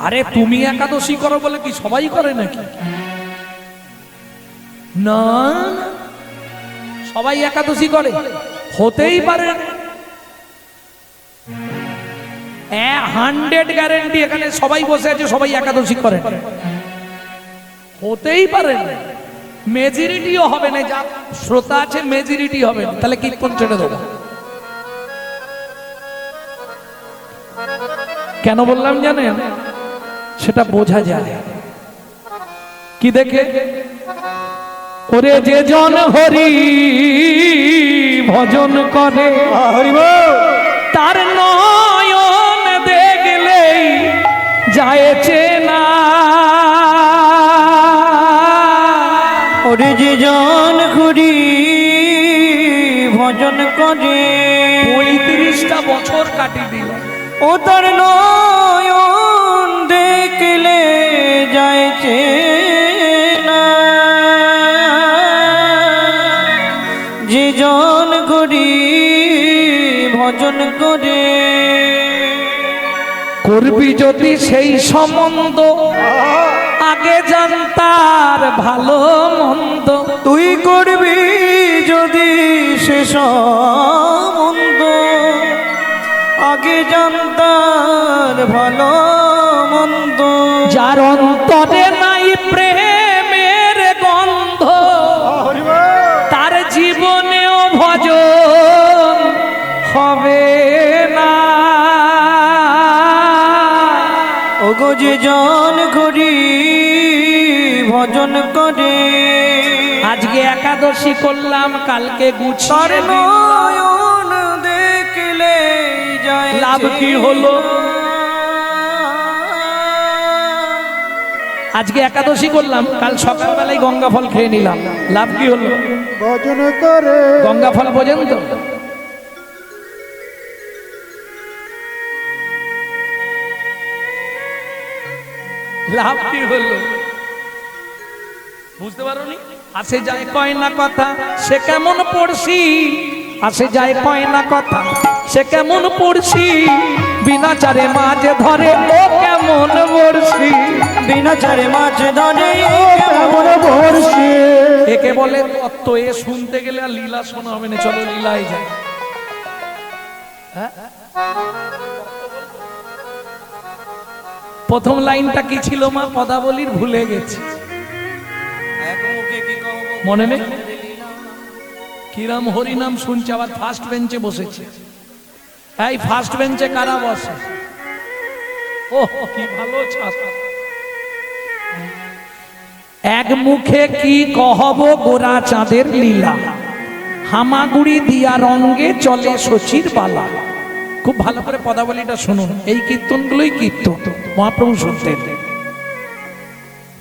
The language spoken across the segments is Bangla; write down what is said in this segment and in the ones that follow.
আরে তুমি একাদশী করো বলে কি সবাই করে নাকি? না, সবাই একাদশী করে হতেই পারে। 100 গ্যারেন্টি এখানে সবাই বসে আছে, সবাই একাদশী করে হতেই পারে। মেজরিটিও হবে না, যা শ্রোতা আছে মেজরিটি হবে না, তাহলে কীর্তন ছেড়ে দেবো। কেন বললাম জানেন? সেটা বোঝা যায় কি দেখে? ওরে যে জন হরি ভজন করে তার নয়ন দেখলেই যায়ছে না। ওরে যে জন হরি ভজন করে 35টা বছর কাটিয়ে দিল, ও তার নয়ন দেখলে যায়ছে না। যে জন করি ভজন করে করবি যদি সেই সম্বন্ধ আগে জানতার ভালো মন্দ। তুই করবি যদি সে সম্বন্ধ আগে জানতার ভালো মন্দ। যার অন্তরে নাই প্রেমের গন্ধ তার জীবনেও ভজন হবে না। ওগো যে জন করি ভজন করে আজকে একাদশী করলাম, কালকে তার গুছিয়ে নয়ন দেখলে যায় লাভ কি হলো? আজকে একাদশী করলাম, কাল সকালবেলায় গঙ্গা ফল খেয়ে নিলাম, লাভ কি হলো? ভজন করে গঙ্গা ফল বোঝেন তো? লাভ কি হলো? বুঝতে পারোনি? আসে যায় কয় না কথা সে কেমন পড়ছি, আসে যায় কয় না কথা সে কেমন পড়ছি, বিনা চারে মাঝে ধরে ও কেমন বড়ছি। বিনা চারে মাছ ধরে ও কেমন বর্ষি। একে বলে তত্ত্ব। এ শুনতে গেলে আর লীলা শোনা হবে না, চলো লীলায় যায়। প্রথম লাইনটা কি ছিল মা? পদাবলীর ভুলে গেছি, মনে নেই? কিরাম হরিনাম শুনছে, আবার ফার্স্ট বেঞ্চে বসেছে। এই ফার্স্ট বেঞ্চে কারা বসে? ও কি ভালো ছাত্র। এক মুখে কি কহব গোরা চাঁদের লীলা, হামাগুড়ি দিয়া রঙ্গে চলে শশীর বালা। খুব ভালো করে পদাবলীটা শুনুন, এই কীর্তনগুলোই কীর্তন মহাপ্রভু শুনতেন।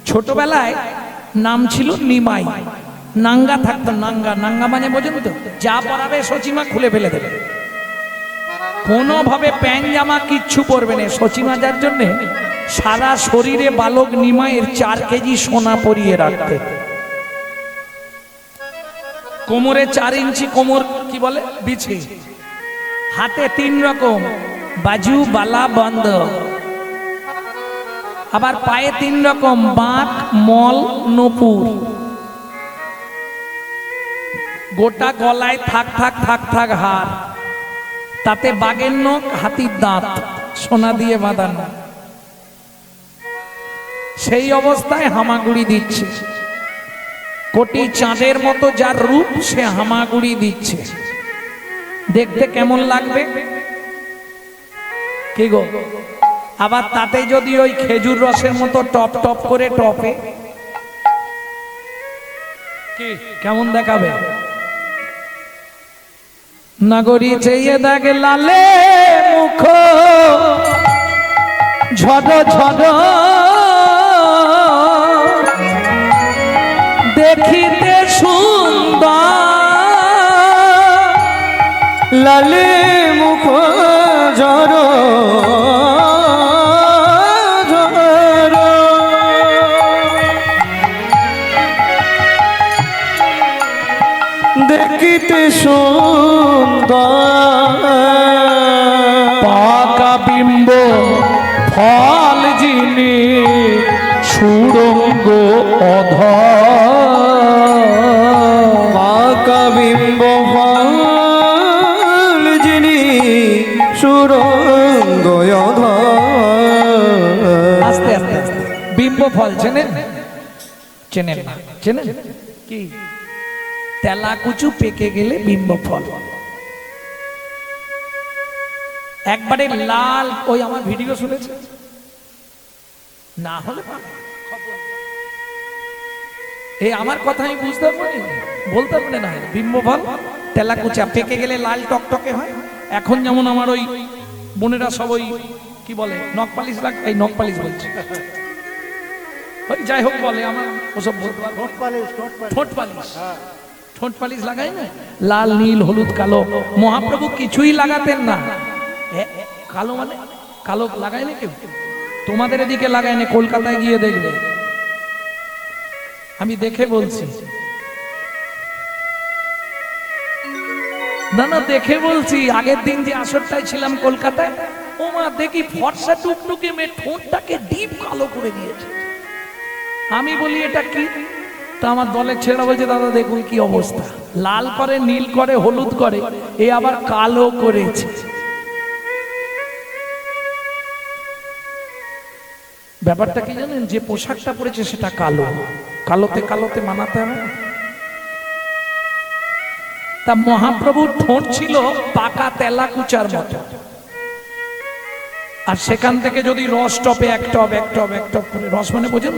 ছোটবেলায় নাম ছিল নিমাই, নাঙ্গা থাকতো। নাঙ্গা, নাঙ্গা মানে বোঝেন তো? যা পরাবে সচিমা খুলে ফেলে দেবে, কোনোভাবে প্যান্ট জামা কিচ্ছু পরবে না। সচিমা যার জন্যে সারা শরীরে বালক নিমাইয়ের 4 কেজি সোনা পরিয়ে রাখতে, কোমরে 4 ইঞ্চি কোমর কি বলে বিছে, হাতে 3 রকম বাজু বালা বন্ধ, আবার পায়ে 3 রকম বাঁক মল নপুর, গোটা গলায় থাক থাক থাক থাক হার, তাতে বাঘের নখ হাতির দাঁত সোনা দিয়ে বাঁধানো। সেই অবস্থায় হামাগুড়ি দিচ্ছে। কোটি চাঁদের মতো যার রূপ সে হামাগুড়ি দিচ্ছে, দেখতে কেমন লাগবে কি গো? আবার তাতে যদি ওই খেজুর রসের মতো টপ টপ করে টপে, কি কেমন দেখাবে? নাগরী চেয়ে দেখে লালে মুখ ঝড় ঝড়, দেখিতে সুন্দর লালে মুখ ঝড় ঝড়। দেখিতে সুন্দর পাকা বিম্ব ফল জিন যিনি সুরঙ্গ অধর, বাঁকা বিম্ব ফল যিনি সুরঙ্গ অধর। আস্তে আস্তে আস্তে বিম্ব ফল চেনেন? চেনেন না? চেনেন কি? তেলাকুচু পেকে গেলে বিম্ব ফল একবারে লাল। ওই আমার ভিডিও শুনেছে না হলে পাবে। এই আমার কথা আমি বুঝতে পারি, বলতে পারে না। বিম্ব ফল তেলাকুচা পেকে গেলে লাল টকটকে হয়। এখন যেমন আমার ওই বোনেরা সব ওই কি বলে নখ পালিশ লাগ, এই নখ পালিশ বলছে, ওই যাই হোক বলে, আমার ওসব বলতে পারবো। ঠোঁট পালিশ, ঠোঁট পালিশ লাগাই না, লাল নীল হলুদ কালো। মহাপ্রভু কিছুই লাগাতেন না। কালো মানে কালো লাগায় না কেউ, তোমাদের এদিকে লাগায় না, কলকাতায় গিয়ে দেখবে। আমি দেখে বলছি, না না দেখে বলছি। আগের দিন যে আসরটায় ছিলাম কলকাতায়, ও মা দেখি ফর্সা টুকটুকে মেয়ে ঠোঁটটাকে ডিপ কালো করে দিয়েছে। আমি বলি এটা কি? তা আমার দলের ছেলেরা বলছে দাদা দেখুন কি অবস্থা, লাল করে নীল করে হলুদ করে, এ আবার কালো করেছে। ব্যাপারটা কি জানেন? যে পোশাকটা পরেছে সেটা কালো, কালোতে কালোতে মানাতে হবে। তা মহাপ্রভুর ঠোঁট ছিল পাকা তেলাকুচার মতো, আর সেখান থেকে যদি রস টপে এক টপ এক টপ এক টপ করে, রস মানে বোঝেন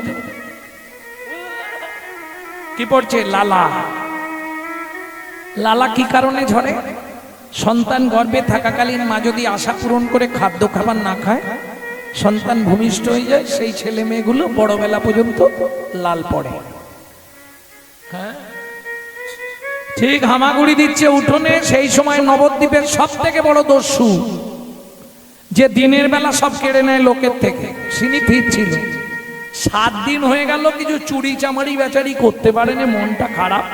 কি পড়ছে? লালা। লালা কি কারণে ঝরে? সন্তান গর্ভে থাকাকালীন মা যদি আশা পূরণ করে খাদ্য খাবার না খায়, সন্তান ভূমিষ্ঠ হয়ে যায়, সেই ছেলে মেয়েগুলো বড়বেলা পর্যন্ত লাল পড়ে। হ্যাঁ ঠিক হামাগুড়ি দিচ্ছে উঠোনে। সেই সময় নবদ্বীপের সব থেকে বড় দস্যু, যে দিনের বেলা সব কেড়ে নেয় লোকের থেকে, তিনি ফিরছিল। 7 দিন হয়ে গেল, কিছু চুরি চামারি বেচারি করতে পারেনি, মনটা খারাপ।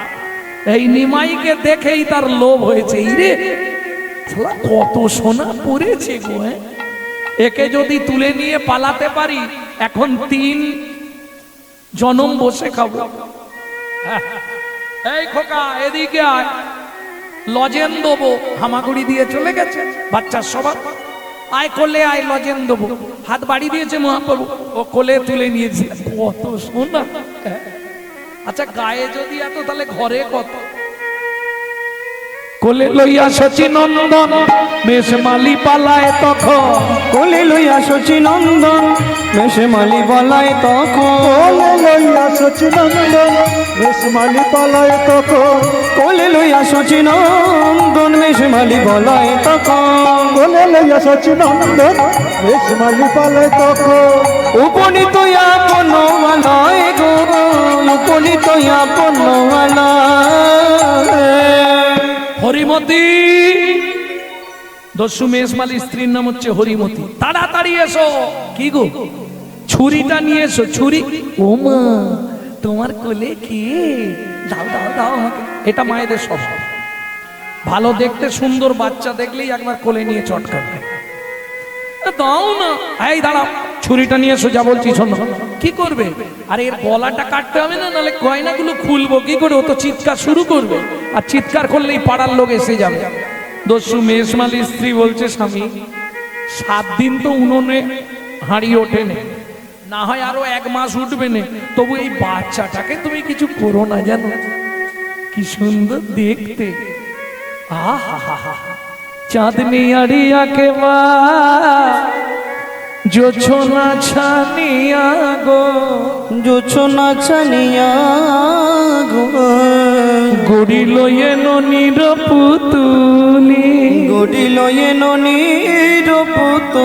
এই নিমাইকে দেখেই তার লোভ হয়েছে, ইরে কত সোনা পড়েছে গো, একে যদি তুলে নিয়ে পালাতে পারি, এখন 3 জনম বসে খাবো। এই খোকা এদিকে আয়, লজেন দেবো। হামাগুড়ি দিয়ে চলে গেছে বাচ্চার স্বভাব, আয় কোলে আয় লজেন দেবো। হাত বাড়ি দিয়েছে মহাপ্রভু, ও কোলে তুলে নিয়েছে। কত সোনা! আচ্ছা গায়ে যদি এত, তাহলে ঘরে কত? কোলে লইয়া শচীনন্দন মেষমালি পালায় তখন, কোলে লইয়া শচীনন্দন মেষমালি বলায় তখন, কোলে লইয়া শচীনন্দন মেষমালি পালায় তখন, কোলে লইয়া শচীনন্দন মেষমালি বলায় তখন, কোলে লইয়া শচীনন্দন মেষমালি পালায় তখন, উপনীত আপন আলয় গো, উপনীত আপন আলয়। হরিমতি। দস্যু মেষমালির স্ত্রীর নাম হচ্ছে হরিমতি। তাড়াতাড়ি এসো। কি গো? ছুরিটা নিয়ে এসো। ছুরি? ও মা, তোমার কোলে কি? দাও দাও দাও আমাকে। এটা মায়েদের স্বভাব। ভালো দেখতে সুন্দর বাচ্চা দেখলেই একবার কোলে নিয়ে চটকাবে। দাও না। এই দাঁড়াও, ছুরিটা নিয়ে এসো, যা বলছি শোনো। কি করবে? আরে এর গলাটা কাটতে হবে না, নাহলে গয়নাগুলো খুলবো কি করে? ও তো চিৎকার শুরু করবে, আর চিৎকার করলেই পাড়ার লোক এসে যাবে। দস্যু মেষমালির স্ত্রী বলছে স্বামী, 7 দিন তো উনুনে হাঁড়ি ওঠেনে, না হয় আরো 1 মাস উঠবে না, তবু এই বাচ্চাটাকে তুমি কিছু করো না, জানো কি সুন্দর দেখতে। আহা হা হা, চাঁদনি আড়িয়া কে মা জোছনা ছানিয়া গো, জোছনা ছানিয়া গো, গড়িল এনো নিরপুতুলি, গড়িল এনো নিরপুতুলি,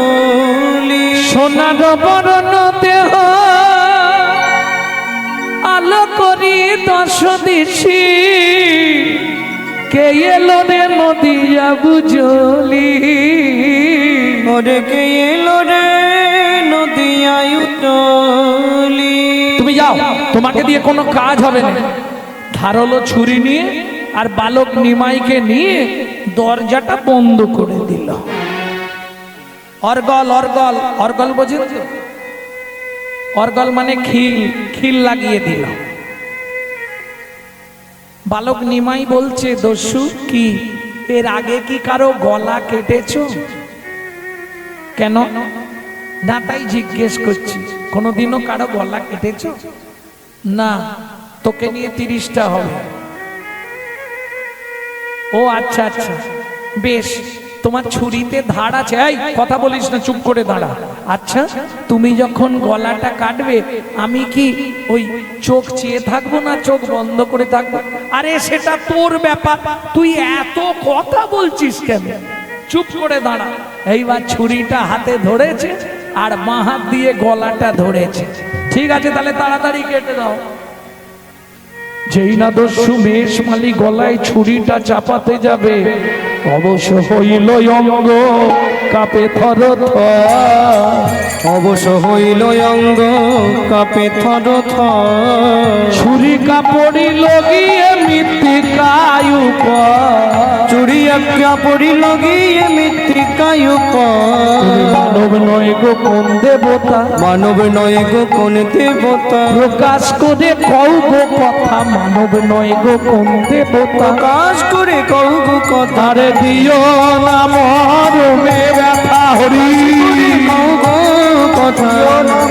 সোনার বরণ দেহ আলো করি 10 দিশি, কে এলো রে নদিয়া বুঝলি, ওরে কে এলো রে নদিয়া উতলি। তুমি যাও, তোমাকে দিয়ে কোনো কাজ হবে না। ধারালো ছুরি নিয়ে আর বালক নিমাইকে নিয়ে দরজাটা বন্ধ করে দিল। অর্গল অর্গল অর্গল বোঝেন তো? অর্গল মানে খিল, খিল লাগিয়ে দিলাম। বালক নিমাই বলছে, দস্যু কি এর আগে কি কারো গলা কেটেছো? কেন না তাই জিজ্ঞেস করছি, কোনোদিনও কারো গলা কেটেছো? না। তোকে নিয়ে 30টা হবে। ও আচ্ছা আচ্ছা, বেশ, তোমার ছুরিতে ধার আছে? এই কথা বলিস না, চুপ করে দাঁড়া। আচ্ছা, তুমি যখন গলাটা কাটবে আমি কি ওই চোখ চেয়ে থাকবো না চোখ বন্ধ করে থাকবো? আরে সেটা তোর ব্যাপার, তুই এত কথা বলছিস কেন? চুপ করে দাঁড়া। এইবার ছুরিটা হাতে ধরেছে আর বাঁ হাত দিয়ে গলাটা ধরেছে। ঠিক আছে, তাহলে তাড়াতাড়ি কেটে দাও। যেই না দস্যু মেষমালি গলায় ছুরিটা চাপাতে যাবে, অবশ্য হইল অঙ্গ কাপে থর থর। অবশ্য হইল অঙ্গ কাপে থর থর। ছুরি কাপড়ি লগিয়ে মৃত্তিকায় চুরি একটা পড়ি লগিয়ে মৃত্তিকায় মানব নয় গো কোন দেবতা, মানব নয় গো কোন দেবতা। প্রকাশ করে কও গো কথা, মানব নয় গো কোন দেবতা। প্রকাশ করে কও গো কথা। আরে দিও না মরমে ব্যথা, হরি কও গো কথা।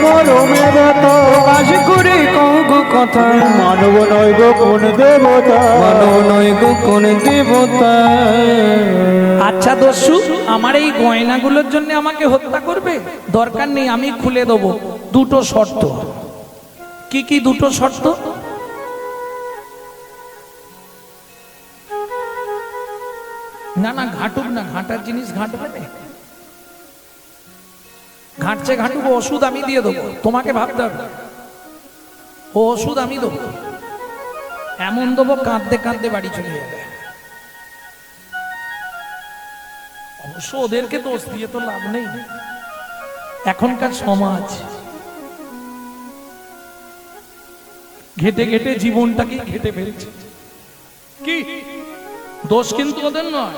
মরমে ব্যথা, প্রকাশ করে কও গো কথা। মানব নয় গো কোন দেবতা। মানব নয় গো কোন দেবতা। আচ্ছা দস্যু, আমার এই গয়নাগুলোর জন্য আমাকে হত্যা করবে? দরকার নেই, আমি খুলে দেবো। দুটো শর্ত। কি কি দুটো শর্ত? না না, ঘাটুক না, ঘাটার জিনিস ঘাটবে না। ঘাটছে ঘাটুক, ওষুধ আমি দিয়ে দেবো, তোমাকে ভাবতে হবে। ও ওষুধ আমি দেবো, এমন দেবো কাঁদতে কাঁদতে বাড়ি চলে যাবে। অবশ্য ওদেরকে দোষ দিয়ে তো লাভ নেই, এখনকার সমাজ ঘেটে ঘেটে জীবনটাকে ঘেটে ফেলছে। কি দোষ কিন্তু ওদের নয়।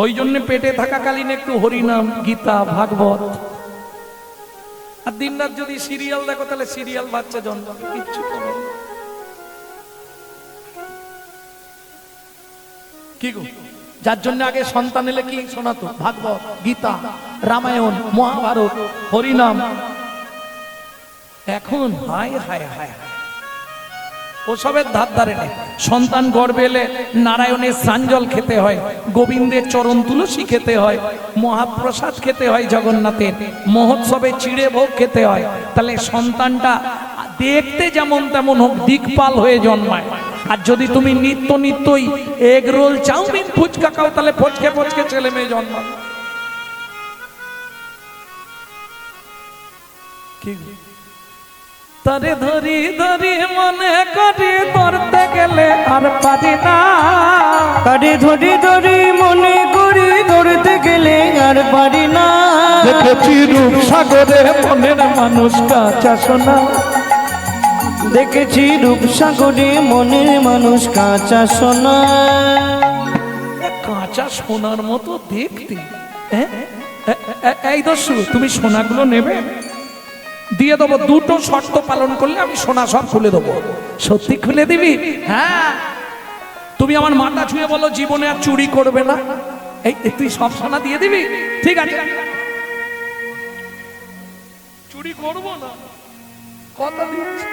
ওই জন্য পেটে থাকাকালীন একটু হরিনাম, গীতা, ভাগবত, আর দিন রাত যদি সিরিয়াল দেখো তাহলে সিরিয়াল বাচ্চা জন্মাবে, কিচ্ছু করবে না। কি গো, যার জন্য আগে সন্তান এলে কি শোনাতো? ভাগবত, গীতা, রামায়ণ, মহাভারত, হরিনাম। এখন হায় হায় হায়, ওসবের ধার ধারে নেই। সন্তান গর্ভে এলে নারায়ণের স্নানজল খেতে হয়, গোবিন্দের চরণ তুলসী খেতে হয়, মহাপ্রসাদ খেতে হয়, জগন্নাথের মহোৎসবে চিড়ে ভোগ খেতে হয়। তাহলে সন্তানটা দেখতে যেমন তেমন হোক, দিকপাল হয়ে জন্মায়। আর যদি তুমি নিত্য নিত্যই এগ রোল, চাউমিন, ফুচকা খাও, তাহলে ফচকে ফচকে ছেলে মেয়ে জন্মাবে। কি তারে ধরি ধরি মনে করি, ধরতে গেলে আর পারি না। তারে ধরি ধরি মনে করি, ধরতে গেলে আর পারি না। দেখেছি রূপ সাগরে মনের মানুষ কাঁচা সোনা। দেখেছি রূপসাগরে মনের মানুষ কাঁচা সোনা। কাঁচা সোনার মতো দেখতে। এই দস্যু, তুমি সোনাগুলো নেবে? দিয়ে দেবো, দুটো শর্ত পালন করলে আমি সোনা সব খুলে দেবো। সত্যি খুলে দিবি? হ্যাঁ। তুমি আমার মাথা ছুঁয়ে বলো জীবনে আর চুরি করবে না। এই তুই সব সোনা দিয়ে দিবি? ঠিক আছে, চুরি করবো না, কথা দিচ্ছি।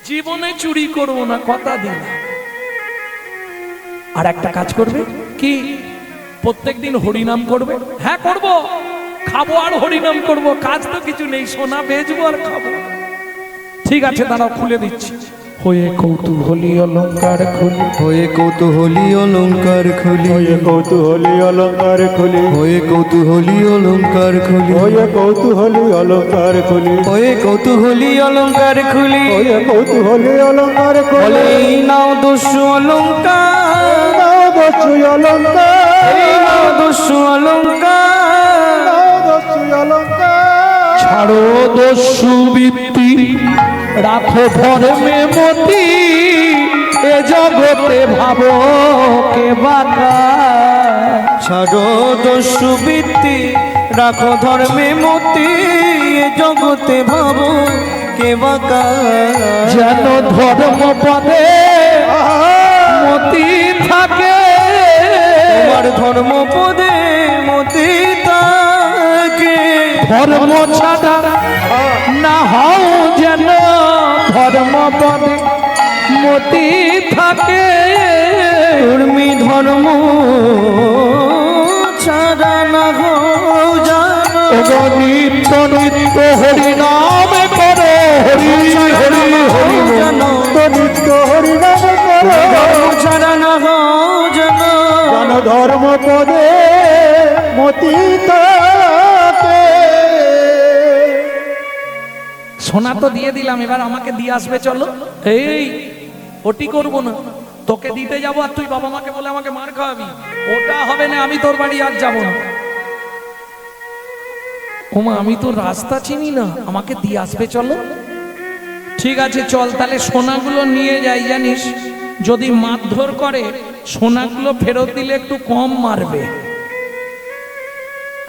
জীবনে চুরি করবো না, কথা দিন। আর একটা কাজ করবে কি? প্রত্যেকদিন হরিনাম করবে। হ্যাঁ করব, খাবো আর হরিনাম করব, কাজ তো কিছু নেই, সোনা বেচবো আর খাবো। ঠিক আছে, দাঁড়াও, খুলে দিচ্ছি। হয়ে কৌতূহলী অলঙ্কার খুলি, হয়ে কৌতূহলী অলঙ্কার খুলি, হয়ে কৌতূহলী অলঙ্কার খুলি, হয়ে কৌতূহলী অলঙ্কার খুলি, হয়ে কৌতূহলী অলঙ্কার খুলি, হয়ে কৌতূহলী অলঙ্কার খুলি। হয়ে কৌতূহলী অলঙ্কার বলে খুলি। এই নাও দস্যু অলঙ্কার, নাও দস্যু অলঙ্কার, এই নাও দস্যু অলঙ্কার। নাও দস্যু অলঙ্কার। ছাড়ো দস্যু বৃত্তি, রাখো ধর্মে মতি, এ জগতে ভাবো কে বাকা। ছাড়ো দস্যু বৃত্তি, রাখো ধর্মে মতি এ জগতে ভাবো কে বাকা যেন ধর্ম পদে মতি থাকে, তোমার ধর্ম পদে মতি থাকে। ধর্ম ছাড়া না হও যেন ধর্ম পদে মতি থাকে। তুমি ধর্ম ছাড়া না হও জানো, ওগো নিত্য নিত্য হরি নাম করো, হরি হরি হরি জানো নিত্য হরিনাম করো, ধর্ম ছাড়া না হও জানো। জন ধর্ম পদে মতি থাকে। সোনা তো দিয়ে দিলাম, এবার আমাকে দিয়ে আসবে চলো। এই ওটি করবো না, তোকে দিতে যাবো আর তুই বাবা মাকে বলে আমাকে মার খাওয়াবি, ওটা হবে না। আমি তোর বাড়ি আর যাবো না। ওমা আমি তো রাস্তা চিনি না, আমাকে দিয়ে আসবে চলো। ঠিক আছে চল, তাহলে সোনাগুলো নিয়ে যাই। জানিস যদি মারধর করে সোনাগুলো ফেরত দিলে একটু কম মারবে,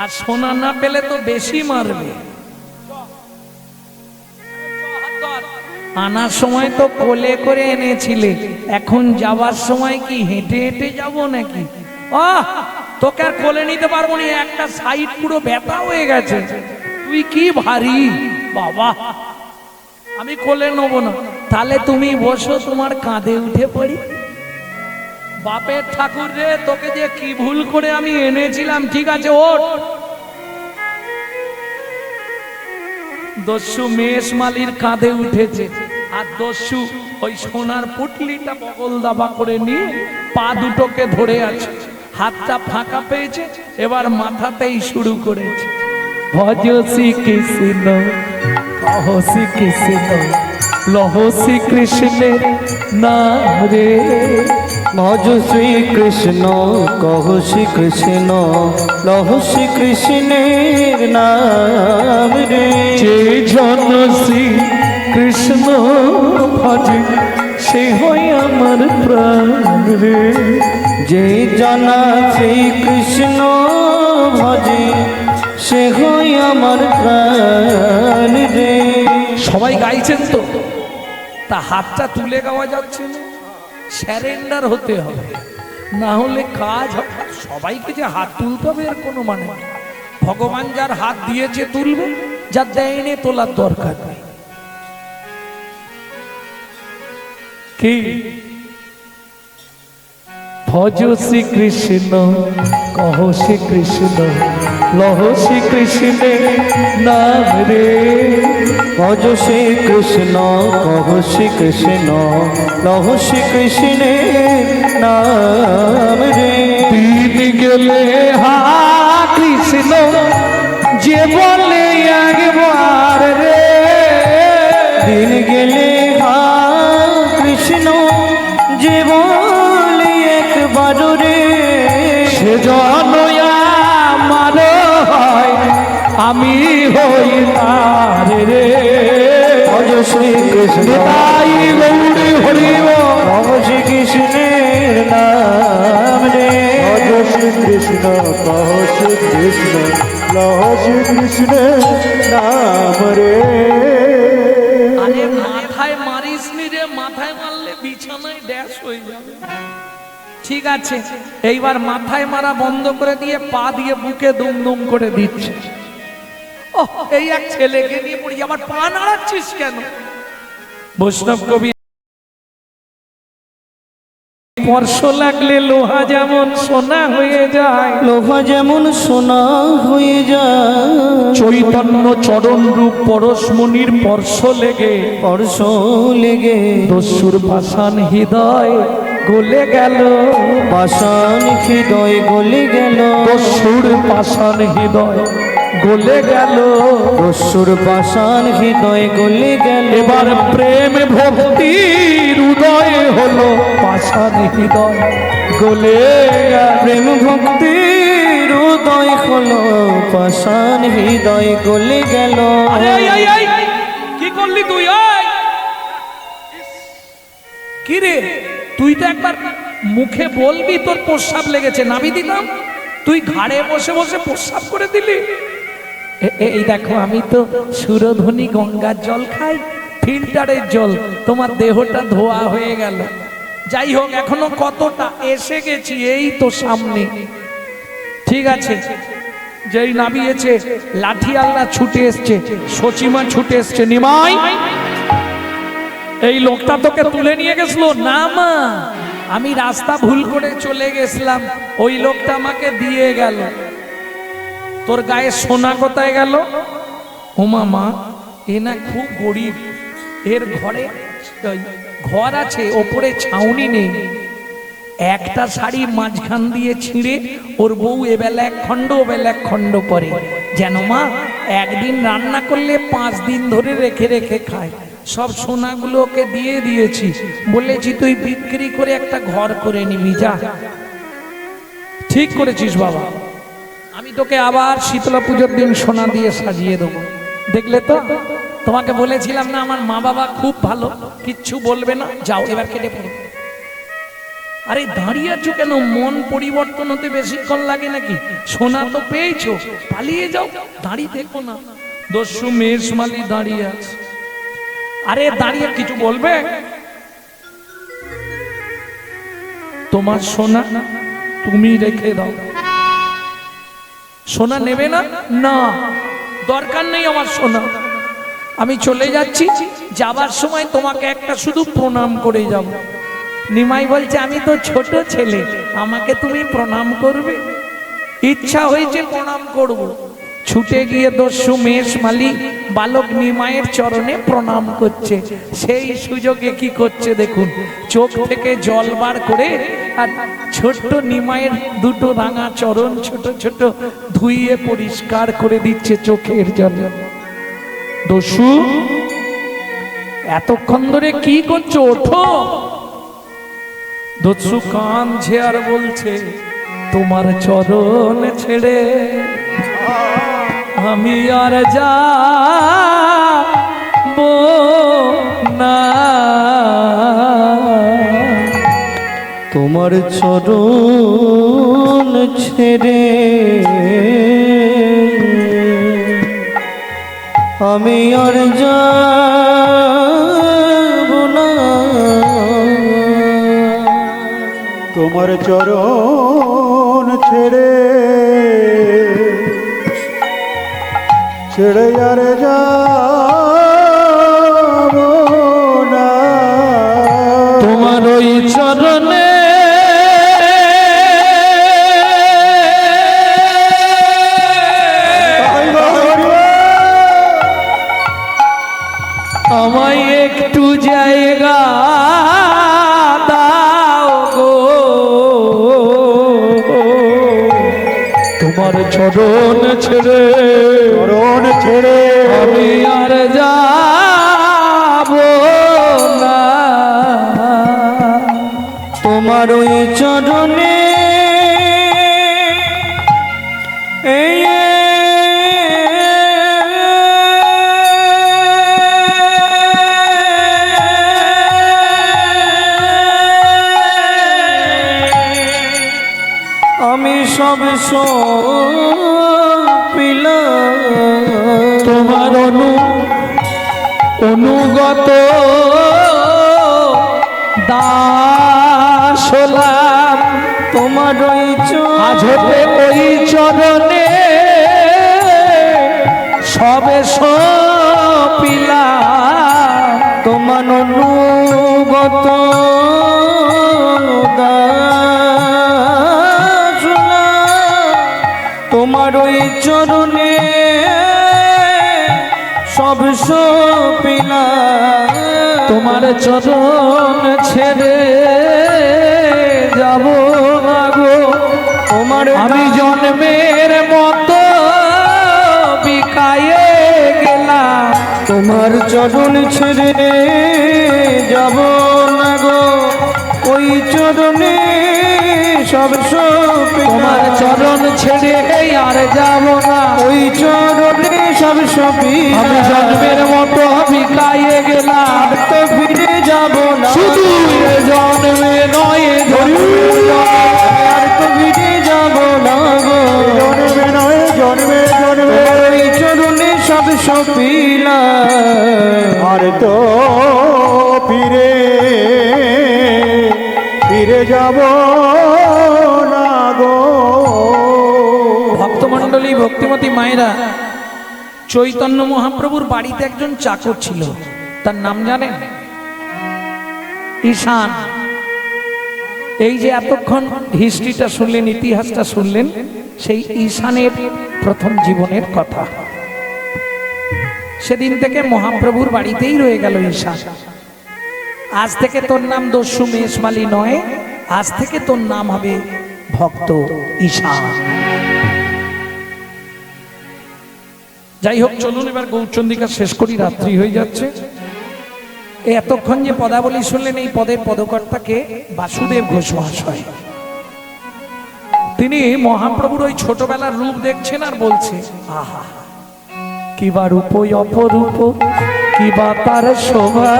আর সোনা না পেলে তো বেশি মারবে। আনার সময় তো কোলে করে এনেছিলে, এখন যাবার সময় কি হেঁটে হেঁটে যাব নাকি? তোকে আর কোলে নিতে পারবো না, একটা সাইড পুরো ব্যথা হয়ে গেছে। তুই কি ভারী বাবা, আমি কোলে নেবো না। তাহলে তুমি বসো, তোমার কাঁধে উঠে পড়ি। বাপের ঠাকুর রে, তোকে যে কি ভুল করে আমি এনেছিলাম। ঠিক আছে ওঠ। দস্যু মেষ মালির কাঁধে উঠেছে, আর দস্যু ওই সোনার পুটলিটা বগল দাবা করে নিয়ে পা দুটোকে ধরে আছে, হাতটা ফাঁকা পেয়েছে, এবার মাথাতেই শুরু করেছে। ভজ শ্রী কৃষ্ণ কহ শ্রী কৃষ্ণ লহ শ্রী কৃষ্ণের নাম রে। ভজ শ্রী কৃষ্ণ কহ শ্রী কৃষ্ণ লহ শ্রী কৃষ্ণের নাম রে। যে জন শ্রী কৃষ্ণ ভজে সে হয় আমার প্রাণ রে। যে জানা শ্রী কৃষ্ণ ভজে সে হয় আমার প্রাণ রে। সবাই গাইছেন তো, তা হাতটা তুলে গাওয়া যাচ্ছে না, স্যারেন্ডার হতে হবে, না হলে কাজ হবে। সবাইকে যে হাত তুলতে হবে এর কোনো মানে নেই। ভগবান যার হাত দিয়েছে তুলবে, যার দেয়নি তোলার দরকার নেই। কি ভজ শ্রী কৃষ্ণ কহ শ্রী কৃষ্ণ লহ শ্রী কৃষ্ণের নাম রে। ভজ শ্রী কৃষ্ণ কহ শ্রী কৃষ্ণ লহ শ্রী কৃষ্ণের নাম রে। দিন গেলে হা কৃষ্ণ যে বলে একবার রে। দিন গেলে হা কৃষ্ণ যে বলে একবার রে। সে জন আমার হয় আমি হই তার রে। ভজ শ্রী কৃষ্ণ তাই গৌরী হরিব ভজ শ্রী কৃষ্ণের নাম রে। ভজ শ্রী কৃষ্ণ কহ শ্রী কৃষ্ণ লহ শ্রী কৃষ্ণের নাম রে। আরে মাথায় মারিস নি রে, মাথায় মারলে বিছানায় ড্যাশ হয়ে যাবে। ঠিক আছে, এইবার মাথায় মারা বন্ধ করে দিয়ে পা দিয়ে বুকে দুম দুম করে দিচ্ছে। এই এক ছেলেকে নিয়ে পড়ি, আবার পা নাড়াচ্ছিস কেন? বৈষ্ণব কবি স্পর্শ লাগলে লোহা যেমন সোনা হয়ে যায়, লোহা যেমন সোনা হয়ে যায়। চৈতন্য চরণ রূপ পরশমণির স্পর্শ লেগে স্পর্শ লেগে দস্যুর পাষাণ হৃদয় গলে গেল। পাষাণ হৃদয় গলে গেল। দস্যুর পাষাণ হৃদয় গলে গেল। দস্যুর পাষাণ হৃদয় গলে গেল। এবার প্রেম ভক্তির উদয় হলো, পাষাণ হৃদয় গলে গেল। প্রেম ভক্তির উদয় হলো, পাষাণ হৃদয় গলে গেল। আরে কি করলি তুই? কি রে তুই তো একবার মুখে বলবি তোর প্রস্রাব লেগেছে, নাবি দিতাম। তুই ঘাড়ে বসে বসে প্রস্রাব করে দিলি। এই দেখো আমি তো সুরধনী গঙ্গার জল খাই, ফিল্টারের জল, তোমার দেহটা ধোয়া হয়ে গেল। যাই হোক, এখনো কতটা এসে গেছি, এই তো সামনে। ঠিক আছে, যেই নামিয়েছে লাঠি আল্লাহ ছুটে এসছে, সচিমা ছুটে এসছে, নিমাই এই লোকটা তোকে তুলে নিয়ে গেছিল না মা, আমি রাস্তা ভুল করে চলে গেছিলাম, ওই লোকটা আমাকে দিয়ে গেল। তোর গায়ে সোনা কোথায় গেল? ওমা মা, এ না খুব গরিব, এর ঘরে ঘর আছে, ওপরে ছাউনি নেই, একটা শাড়ি মাঝখান দিয়ে ছিঁড়ে ওর বউ এবেলা এক খণ্ড ওবেলা এক খণ্ড পরে, যেন মা একদিন রান্না করলে 5 দিন ধরে রেখে রেখে খায়। সব সোনাগুলো ওকে দিয়ে দিয়েছি, বলেছি তুই বিক্রি করে একটা ঘর করে নিবি, যা। ঠিক করেছিস বাবা, আমি তোকে আবার শীতলা পুজোর দিন সোনা দিয়ে সাজিয়ে দেবো। দেখলে তো, তোমাকে বলেছিলাম না আমার মা বাবা খুব ভালো, কিচ্ছু বলবে না, যাও এবার কেটে পড়ো। আরে দাঁড়িয়ে আছো কেন? মন পরিবর্তন হতে বেশিক্ষণ লাগে নাকি? সোনা তো পেয়েছো, পালিয়ে যাও, দাঁড়িয়ে দেখো না। দস্যু মেষমালি দাঁড়িয়ে আছে। আরে দাঁড়িয়ে কিছু বলবে? তোমার সোনা তুমি রেখে দাও। সোনা নেবে না? না, দরকার নেই আমার সোনা, আমি চলে যাচ্ছি, যাবার সময় তোমাকে একটা শুধু প্রণাম করে যাব। নিমাই বলছে আমি তো ছোট ছেলে, আমাকে তুমি প্রণাম করবে? ইচ্ছা হয়েছে প্রণাম করব। ছুটে গিয়ে দস্যু মেষমালি বালক নিমাইয়ের চরণে প্রণাম করছে। সেই সুযোগে কি করছে দেখুন, চোখ থেকে জল বার করে আর ছোট্ট নিমাইয়ের দুটো রাঙা চরণ ছোট ছোট ধুইয়ে পরিষ্কার করে দিচ্ছে চোখের জল। দস্যু এতক্ষণ ধরে কি করছো, ওঠো। দস্যু কাঁদছে আর বলছে তোমার চরণ ছেড়ে আমি আর যাব না, তোমার চরণ ছেড়ে আমি আর যাব না, তোমার চরণ ছেড়ে ছেড়ে আর যাব না, তোমার ওই চরণে আমায় একটু জায়গা দাও গো, তোমার চরণ ছেড়ে চরণ ছেড়ে আমি আর যাব না, তোমার ওই চরণে আমি সব পিলাম, তোমার অনুগত দাস হলাম, তোমার ওই আজ হতে ওই চরণে সবে সপিলাম, তোমার অনুগত দাস হলাম, তোমার ওই চরণে সব সপিলাম, তোমার চরণ ছেড়ে যাব না গো, তোমার আমি জন্মের মতো বিকায়ে গেলাম, তোমার চরণ ছেড়ে যাব না গো, ওই চরণে সব তোমার চরণ ছেড়ে আর যাব না, ওই চরণে সব আমি জন্মের মতো বিকায়ে গেলাম, তো ফিরে যাব না, শুধু এ জন্মে নয় আর তো ফিরে যাব না গো, জন্মে নয় জন্মে জন্মে ওই সপিলা আর তো ফিরে ফিরে যাব না গো। ভক্তমণ্ডলী, ভক্তিমতী মায়েরা, চৈতন্য মহাপ্রভুর বাড়িতে একজন চাকর ছিল, তার নাম জানেন? ঈশান। এই যে এতক্ষণ হিস্ট্রিটা শুনলেন, ইতিহাসটা শুনলেন, সেই ঈশানের প্রথম জীবনের কথা। সেদিন থেকে মহাপ্রভুর বাড়িতেই রয়ে গেল ঈশান। আজ থেকে তোর নাম দস্যু মেষমালি নয়, আজ থেকে তোর নাম হবে ভক্ত ঈশান। যাই হোক, চলুন এবার গৌরচন্দ্রিকা শেষ করি, রাত্রি হয়ে যাচ্ছে। এতক্ষণ যে পদাবলী শুনলেন, এই পদের পদকর্তাকে বাসুদেব ঘোষ মহাশয়। তিনি মহাপ্রভুর ওই ছোটবেলার রূপ দেখছেন আর বলছে, আহা কিবা রূপ অপরূপ, কিবা তার শোভা,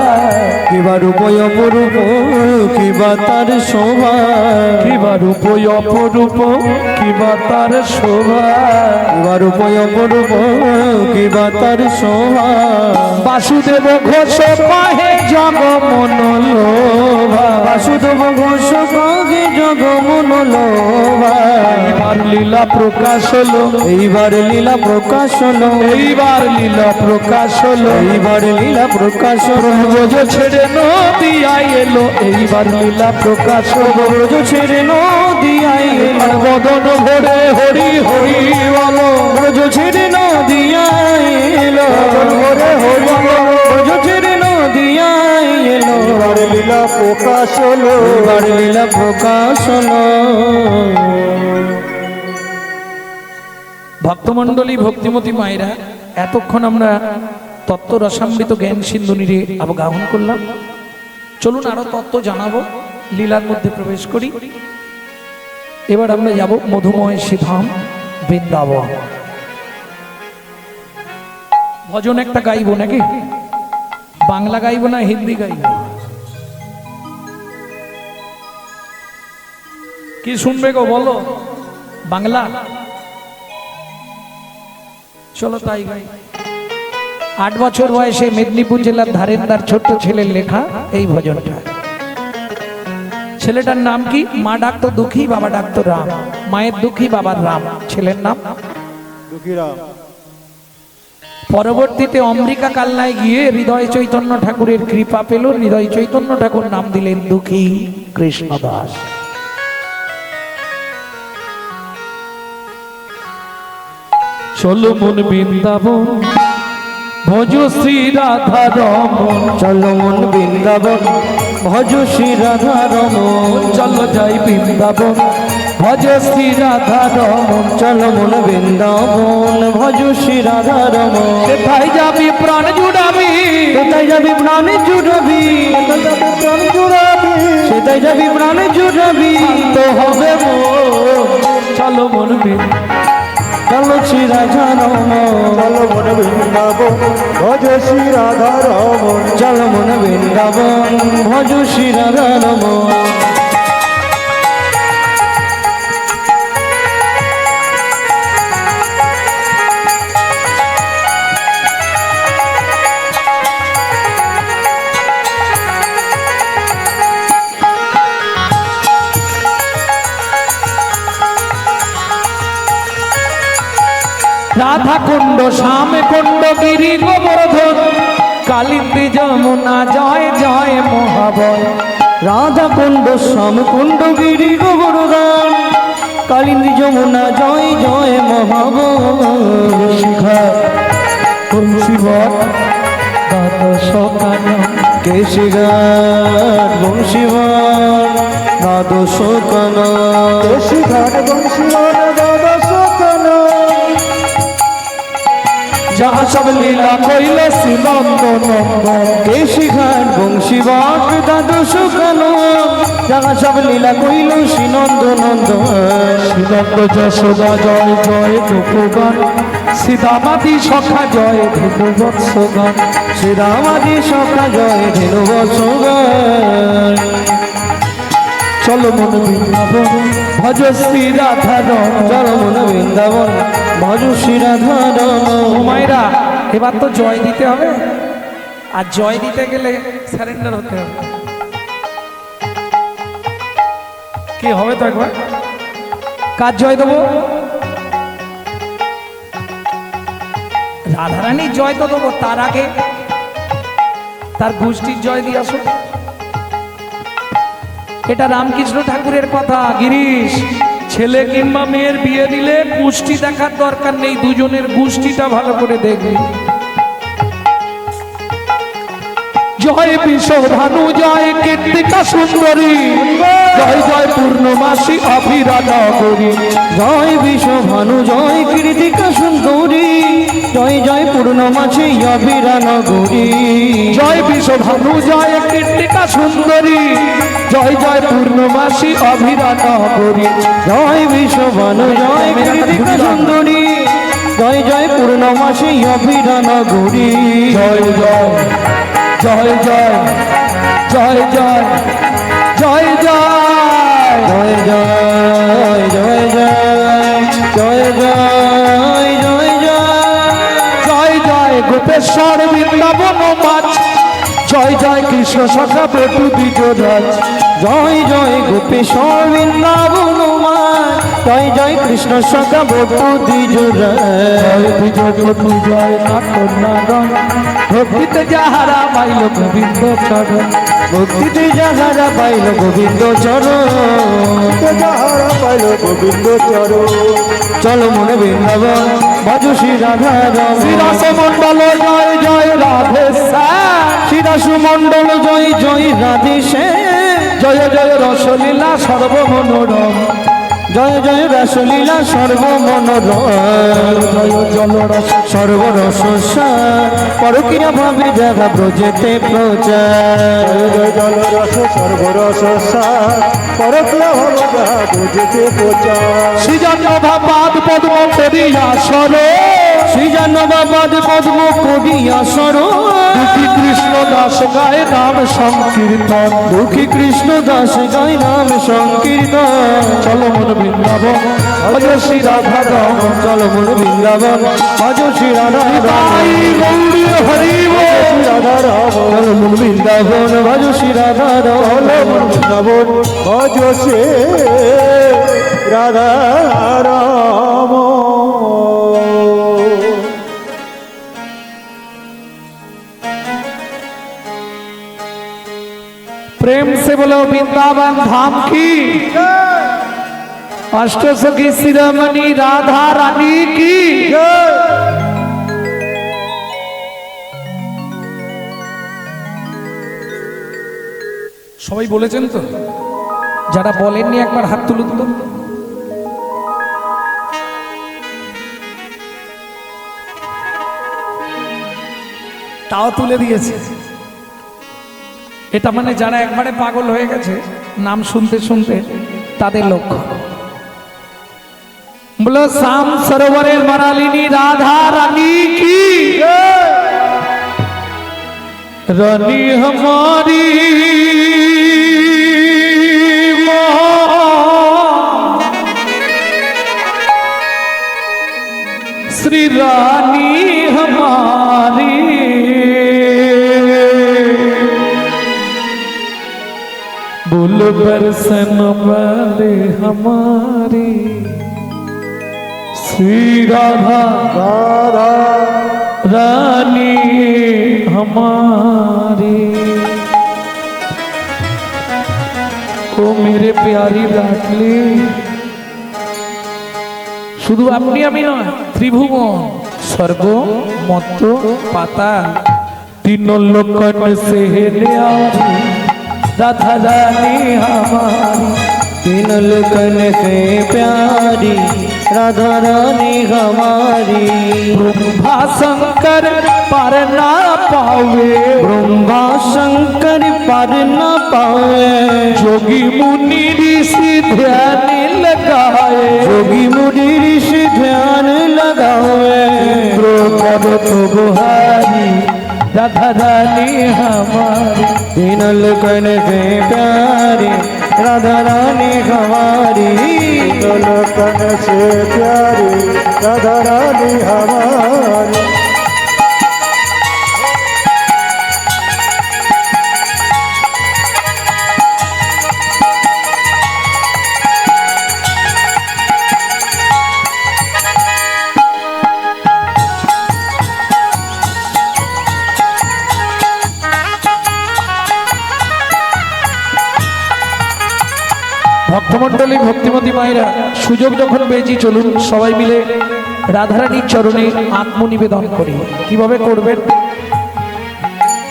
কিবা রূপ অপরূপ, কিবা তার শোভা, কিবা রূপ অপরূপ, কিবা তার শোভা, কিবা রূপ অপরূপ, কিবা তার শোভা। বাসুদেব ঘোষ পাহে জগ মন লোভা, বাসুদেব ঘোষ কাগে জগ মন লোভা। এইবার লীলা প্রকাশ হলো, এইবার লীলা প্রকাশ হলো, এইবার লীলা প্রকাশ হলো, এইবার লীলা প্রকাশ হলো। ব্রজ ছেড়ে নদিয়ায় এলো, এইবার লীলা প্রকাশ হলো। ব্রজ ছেড়ে নদিয়ায় এলো, বদন ভরে হরি হরি বলো, ব্রজ ছেড়ে নদিয়ায় এলো, ভরে হরি বলো। ব্রজ ছেড়ে নদিয়ায় এলো। এবার লীলা প্রকাশ হলো, এবার লীলা প্রকাশ হলো। ভক্তমণ্ডলী, ভক্তিমতী মায়েরা, এতক্ষণ আমরা তত্ত্ব রসামৃত জ্ঞান সিন্ধুনিরে অবগাহন করলাম। চলুন আরো তত্ত্ব জানাবো, লীলার মধ্যে প্রবেশ করি। এবার আমরা যাব মধুময় শ্রীধাম বৃন্দাবন। ভজন একটা গাইবো নাকি? বাংলা গাইবো না হিন্দি গাইবো? কি শুনবে গো বলো? বাংলা? চলো তাই গাই। 8 বছর বয়সে মেদিনীপুর জেলার ধারেন্দার ছোট্ট ছেলের লেখা এই ভজনটা। ছেলেটার নাম কি? মা ডাকতো দুঃখী, বাবা ডাকতো রাম। মায়ের দুঃখী, বাবার রাম, ছেলের নাম দুঃখীরাম। পরবর্তীতে অম্বিকা কালনায় গিয়ে হৃদয় চৈতন্য ঠাকুরের কৃপা পেল। হৃদয় চৈতন্য ঠাকুর নাম দিলেন দুঃখী কৃষ্ণদাস। চলো মন বৃন্দাবন, ভজ শ্রী রাধা রমন। চলো মন বৃন্দাবন, ভজ শ্রী রাধা রমন। চলো যাই বৃন্দাবন, ভজ শ্রী রাধা রমন। চলো মন বৃন্দাবন, ভজ শ্রী রাধা রমন। কোথায় যাবি প্রাণ জুড়াবি, কোথায় যাবি প্রাণ জুড়াবি, প্রাণ জুড়াবি, সেটাই যাবি প্রাণ জুড়াবি। তো হবে মন। চলো মন চলো শ্রী রাধা রমন, চলো মন বৃন্দাবন, ভজ শ্রী রাধা রমন। চলো মন বৃন্দাবন, ভজ শ্রী রাধা রমন। রাধা কুণ্ড, শ্যাম কুণ্ড, গিরি গোবর্ধন, কালিন্দী যমুনা, জয় জয় মহাবয়। রাধা কুণ্ড, শ্যাম কুণ্ড, গিরি গোবর্ধন, কালিন্দী যমুনা, জয় জয় মহাবয়। শিখা তুলসীবন, দ্বাদশ কানন, কেশিঘাট বংশীবন, দ্বাদশ কানন। কেশি ঘাট বংশীবন, দ্বাদশ কানন। যাহা সব লীলা কইল সুনন্দ নন্দন। কেশিঘাট বংশীবন, দ্বাদশ কানন। যাহা সব লীলা কইল শ্রীনন্দ নন্দন। শ্রীনন্দ যশোদা, জয় জয় গোপগান। সীতামাতি সখা, জয় ধেনু বৎসগান। শ্রীরামাদি সখা, জয় ধেনু বৎসগান। চলো মন বৃন্দাবন, ভজ শ্রী রাধা রমন। চলো মন বৃন্দাবন, ভজ শ্রী রাধা রমন। মায়েরা, এবার তো জয় দিতে হবে, আর জয় দিতে গেলে সারেন্ডার হতে হবে। কি হবে তো একবার কার জয় দেবো? রাধারানীর জয় তো দেবো, তার আগে তার গোষ্ঠীর জয় দিয়ে আসো। এটা রামকৃষ্ণ ঠাকুরের কথা। গিরিশ, ছেলে কিংবা মেয়ের বিয়ে দিলে গোষ্ঠী দেখার দরকার নেই, দুজনের গোষ্ঠীটা ভালো করে দেখবি। জয় বিশ্বভানু, জয় কীর্তিকা সুন্দরী, জয় জয় পূর্ণমাসী অভিরাধা করি। জয় বিশ্বভানু, জয় কীর্তিকা সুন্দরী, জয় জয় পূর্ণমাসী অভিরান গৌরী। জয় বিশ্বভানু, জয় কীর্তিকা সুন্দরী, জয় জয় পূর্ণমাসী অভিরাধা করি। জয় বিশ্বভানু, জয় কীর্তিকা সুন্দরী, জয় জয় পূর্ণমাসী অভিরান গৌরী। জয় জয় জয় জয় জয় জয় জয় জয় জয় জয় জয় জয় জয় জয় জয় জয় জয় গোপেশ্বর বৃন্দাবন মাছ, জয় জয় কৃষ্ণ সখা বটু দ্বিজরাজ। জয় জয় গোপেশ্বর বৃন্দাবন মা, জয় জয় কৃষ্ণ সখা বটু দ্বিজরাজ। জয় নাটনারণ, ভক্তিতে যাহারা পাইল গোবিন্দ চরণ। ভক্তিতে যাহারা পাইল গোবিন্দ চরণ, যাহারা পাইল গোবিন্দ চরণ। চলো মনে বৃন্দাবন ভজ শ্রী রাধা রমণ। শ্রীরাস মণ্ডল জয় জয় রাধে শ্যাম, শ্রীরাসু মণ্ডল জয় জয় রাধে শ্যাম। জয় জয় রসলীলা সর্বমনোরম, জয় জয় রাসলীলা সর্বমনোরম। জয় জলরস সর্বরস পরকিয়া ভাবে যারা ব্রজেতে প্রচার। জয় জলরস সর্বরস সার, পরকিয়া ভবদা বুঝতে প্রচার। সৃজন্য ভাবাদ পদ্ম করিয়া সর, শ্রীজান বাবাদ পদ্ম করিয়া সর। দুঃখী কৃষ্ণ দাস গায় নাম সংকীর্তন। দুঃখী কৃষ্ণ দাস গায় নাম সংকীর্তন। চলো মন বৃন্দাবন ভজ শ্রী রাধা রমণ। চলো মন বৃন্দাবন ভজ শ্রী রাধা তাই গৌরী হরি বল। রাধা রাম চলো মন বৃন্দাবন ভজ শ্রী রাধা বৃন্দাবন ভজ সে রাধা রাম। प्रेम से बोलो वृंदावन धाम की, अष्ट सखी शिरोमणि राधा रानी की। সবাই বলেছেন তো? যারা বলেননি একবার হাত তুলুন তো। তাও তুলে দিয়েছে। এটা মানে যারা একবারে পাগল হয়ে গেছে নাম শুনতে শুনতে তাদের লক্ষ্য। বলো শ্যাম সরোবরের মারালিনী রাধা রানী কি, রানী हमारी श्री रानी हमारी, बुल बरसन वाले हमारी श्री राधा राधा रानी हमारी। ओ मेरे प्यारी लाडली, শুধু আপনি আমি নয়, ত্রিভুবন স্বর্গ মত্ত পাতাল तीन लोकन से न्यारी राधा रानी हमारी। तीन लोकन से प्यारी राधा रानी हमारी। ब्रह्मा शंकर पर ना पावे, ब्रह्मा शंकर पर न पावे। जोगी मुनि ऋषि ध्यान लगाए, जोगी मुनि ऋषि ध्यान लगावे। द्रौपद तो बुहारी राधा रानी हमारी। तीन लोकन से प्यारी राधा रानी हमारी। लोकन से प्यारी राधा रानी हमारी। ভক্তমণ্ডলী ভক্তিমতী মায়েরা সুযোগ যখন পেয়েছি চলুন সবাই মিলে রাধারানীর চরণে আত্মনিবেদন করি। কিভাবে করবেন?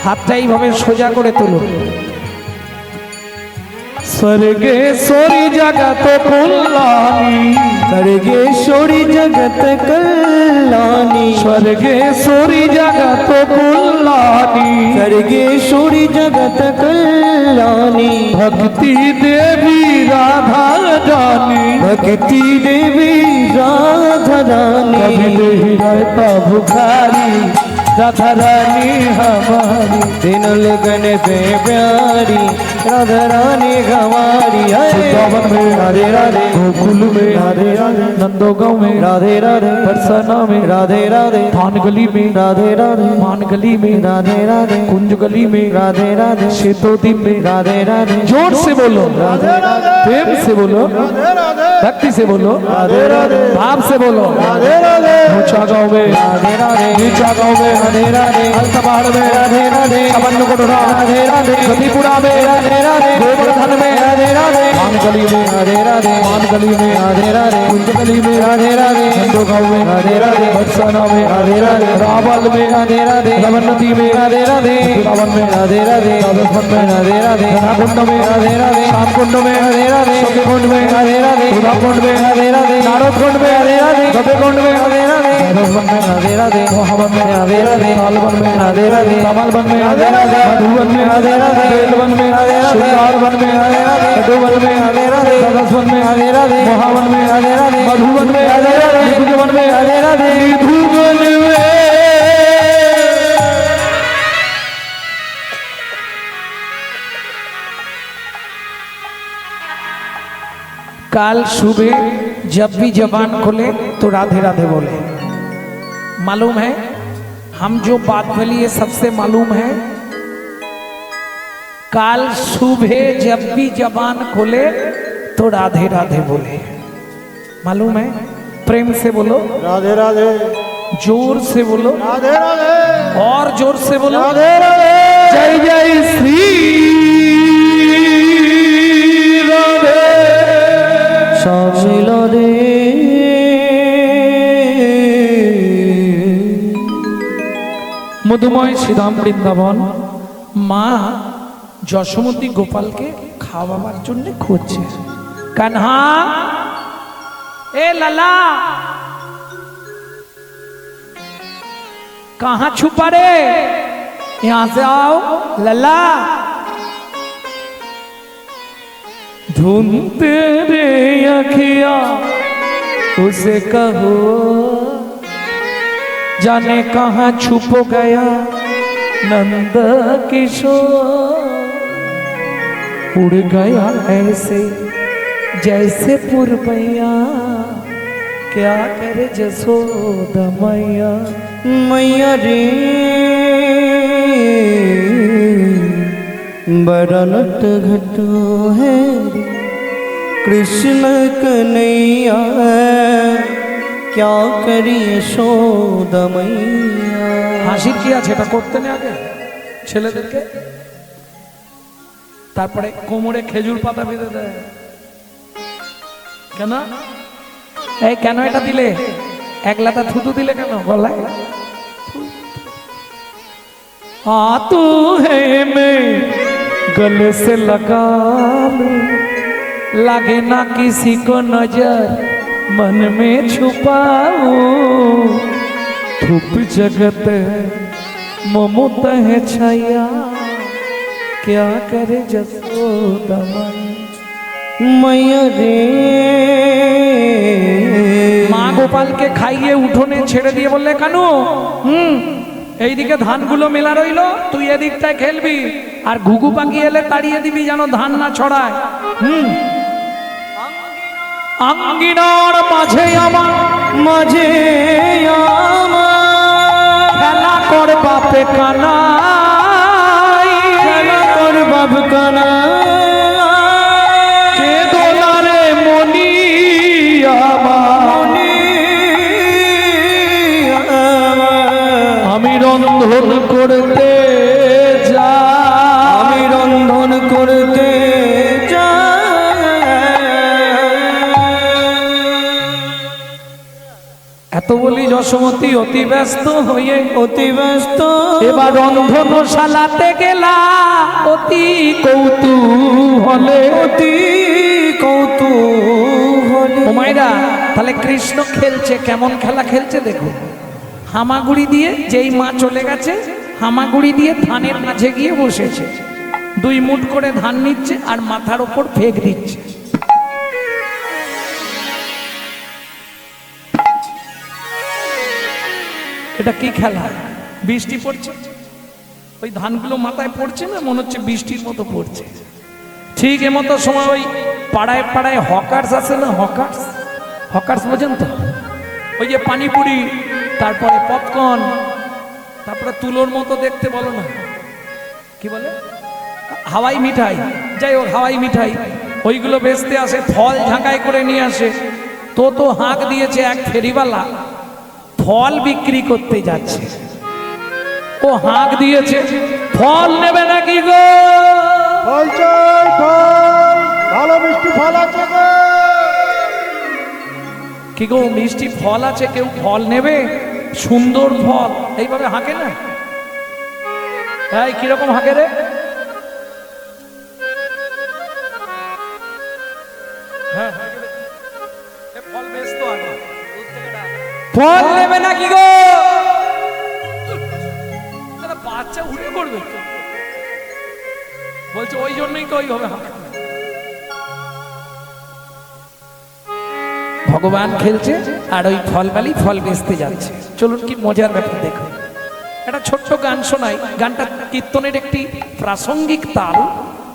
হাতটা এইভাবে সোজা করে তুলুন। স্বর্গেশ্বরী জগত কল্যাণী, सर्गेश्वरी जगत कल्याणी, স্বর্গেশ্বরী জগত কল্যাণী, सर्गेश्वरी जगत कल्याणी, भक्ति देवी राधा रानी, भक्ति देवी राधा रानी, कभी नहीं रहता भुखारी राधा रानी हमारी। दिन लगन से प्यारी राधा रानी हमारी। वृंदावन में राधे राधे, गोकुल में राधे राधे, नंदोगांव में राधे राधे, बरसाना में राधे राधे, थान गली में राधे राधे, मान गली में राधे राधे, कुंज गली में राधे राधे, शेतोदी में। राधे राधे, जोर से बोलो, राधे राधे, प्रेम से बोलो, भक्ति से बोलो, राधे राधे, भाव से बोलो। राधे राधे, ऊंचा गाँव में, राधे राधे, नीचा गाँव में, राधे राधे, हल्सबाड़ में, राधे राधे, सामान्य कोटरा, राधे राधे, गतिपुरा में, राधे राधे, गोवर्धन में, राधे राधे, मान गली में, राधे राधे, मान गली में, राधे राधे, कुंज गली में, राधे राधे, नंदोगांव में, राधे राधे, बरसाना में, राधे राधे, रावल में, राधे राधे, रवनती में, राधे राधे, रावण में, राधे राधे, राजस्थान में, राधे राधे, कुंड में, राधे राधे, श्याम कुंड में, राधे राधे, कुंड में, राधे राधे, सुधा कुंड में, राधे राधे, नारद कुंड में, राधे राधे, गधे कुंड में, राधे राधे, भैरवन में, राधे राधे, मोहवन में, राधे राधे, लालवन में, राधे राधे, कमलवन में, राधे राधे, मधुवन में, राधे राधे, बेलवन में, राधे राधे, श्रृंगारवन में, राधे राधे, कटुवन में, राधे राधे, सरसवन में, राधे राधे, मोहावन में, राधे राधे, मधुवन में, राधे राधे, निकुंजवन में, राधे राधे, निधुवन में। काल सुबह जब भी जबान खोले तो राधे राधे बोले। मालूम है हम जो बात बोली ये सबसे मालूम है। काल सुबह जब भी जबान खोले तो राधे राधे बोले। मालूम है? प्रेम से बोलो, राधे राधे, जोर से बोलो, राधे राधे, और जोर से बोलो, राधे राधे, जय जय श्री राधे। शामिल रे মধুময় শ্রীধাম বৃন্দাবন মা যশোমতী গোপালকে খাওয়াবার জন্য খুঁজছে। কাन्हा ए लला कहाँ छुपा रे, यहाँ से आओ लला। ढूंढते रे अखिया उसे कहो, जाने कहाँ छुप गया नंद किशोर। उड़ गया ऐसे जैसे पुरबैया, क्या करे जसोदा मैया। मैया रे बड़ा नट घटो है कृष्ण कन्हैया, क्या करिए यशोदा मैया। হাসির কি আছে এটা করতে নেই আগে ছেলেদেরকে, তারপরে কোমরে খেজুর পাতা বেঁধে দেয়। কেন এই কেন এটা দিলে, একলাতা থুতু দিলে কেন গলায়? हाँ तू है मैं गले से लगा लूं, लगे ना किसी को नजर मन में छुपाऊं। धूप जगत है ममता है छाया, क्या करे जसोदा मैया रे মা গোপালকে খাইয়ে উঠোনে ছেড়ে দিয়ে বললে কানু এইদিকে ধানগুলো মেলা রইলো, তুই এদিকটায় খেলবি, আর ঘুঘু পাখি এলে তাড়িয়ে দিবি যেন ধান না ছড়ায়। আঙ্গিনার মাঝে আমার মাঝে আমার খেলা কর বাপে কানাই, খেলা কর বাপ কানা, কে দোলারে মনি আমার, আমি রন্ধন করতে যাই, আমি রন্ধন করতে যাই, এত বলি যশোমতী অতি ব্যস্ত হয়ে অতি ব্যস্ত এবার রন্ধনশালাতে গেলা অতি কৌতূহলে। অতি কৌতূহলে। ও মায়েরা, তাহলে কৃষ্ণ খেলছে, কেমন খেলা খেলছে দেখুন। হামাগুড়ি দিয়ে, যেই মা চলে গেছে হামাগুড়ি দিয়ে ধানের মাঝে গিয়ে বসেছে, 2 মুঠ করে ধান নিচ্ছে আর মাথার ওপর ফেক দিচ্ছে। এটা কি খেলা? বৃষ্টি পড়ছে, ওই ধানগুলো মাথায় পড়ছে না, মনে হচ্ছে বৃষ্টির মতো পড়ছে। ঠিক এমতো সময় ওই পাড়ায় পাড়ায় হকার্স আছে না, হকার্স, হকার্স বোঝেন তো? ওই যে পানিপুরি, তারপরে পপকর্ন, তারপরে তুলোর মতো দেখতে, বলো না কি বলে, হাওয়াই মিঠাই, যাই হোক হাওয়াই মিঠাই, ওইগুলো বেচতে আসে, ফল ঝাঁকাই করে নিয়ে আসে। তো হাঁক দিয়েছে এক ফেরিওয়ালা, ফল বিক্রি করতে যাচ্ছে। ও হাঁক দিয়েছে, ফল নেবে নাকি গো? ফল চাই, ফল, ভালো মিষ্টি ফল আছে গো। কি গো, মিষ্টি ফল আছে, কেউ ফল নেবে? সুন্দর ফল, এইভাবে হাঁকে না? এই কিরকম হাঁকে রে? হ্যাঁ, ফল বেচতো আগে। ফল নেবে নাকি গো? বাচ্চা উঠে করবে, বলছে ওই জন্যই তো ওইভাবে হাঁকে। ভগবান খেলছে আর ওই ফলবালি ফল বেচতে যাচ্ছে। চলুন কি মজার ব্যাপার দেখুন। একটা ছোট্ট গান শোনাই। গানটা কীর্তনের একটি প্রাসঙ্গিক তাল,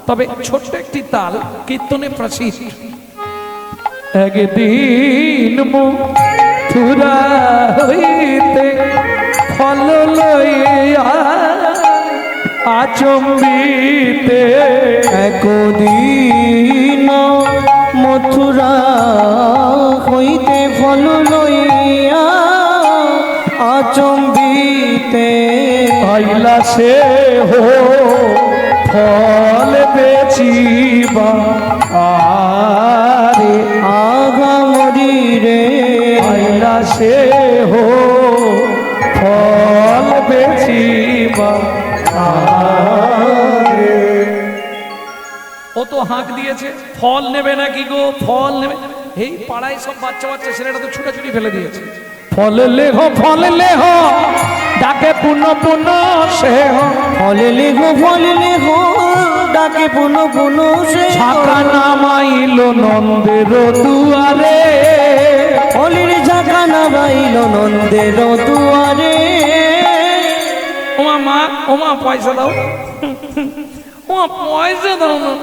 তবে ছোট্ট একটি তাল, কীর্তনে প্রসিদ্ধ। একদিন মথুরা হইতে ফল লইয়া আচম্বিতে, একদিন মথুরা হইতে ফল লইয়া আচম্বিতে, আইলা সে হো ফল বেচিবা আরে আগামরি রে, আইলা সে হো ফল বেচিবা আরে। ও তো হাঁক দিয়েছে, ফল নেবে নাকি গো, ফল নেবে। এই পাড়ায় সব বাচ্চা বাচ্চা ছেলেটা তো ছুটাছুটি ফেলে দিয়েছে। ফল লেহ, ফল লেহ, ডাকে পুনঃ পুনঃ সে হো। ফল লেহ, ফল লেহ, ডাকে পুনঃ পুনঃ সে হো। ঝাঁকা নামাইল নন্দের দুয়ারে, ফলের ঝাঁকা নামাইল নন্দের দুয়ারে। ওমা মা, ওমা পয়সা দাও, ওমা পয়সা দাও না।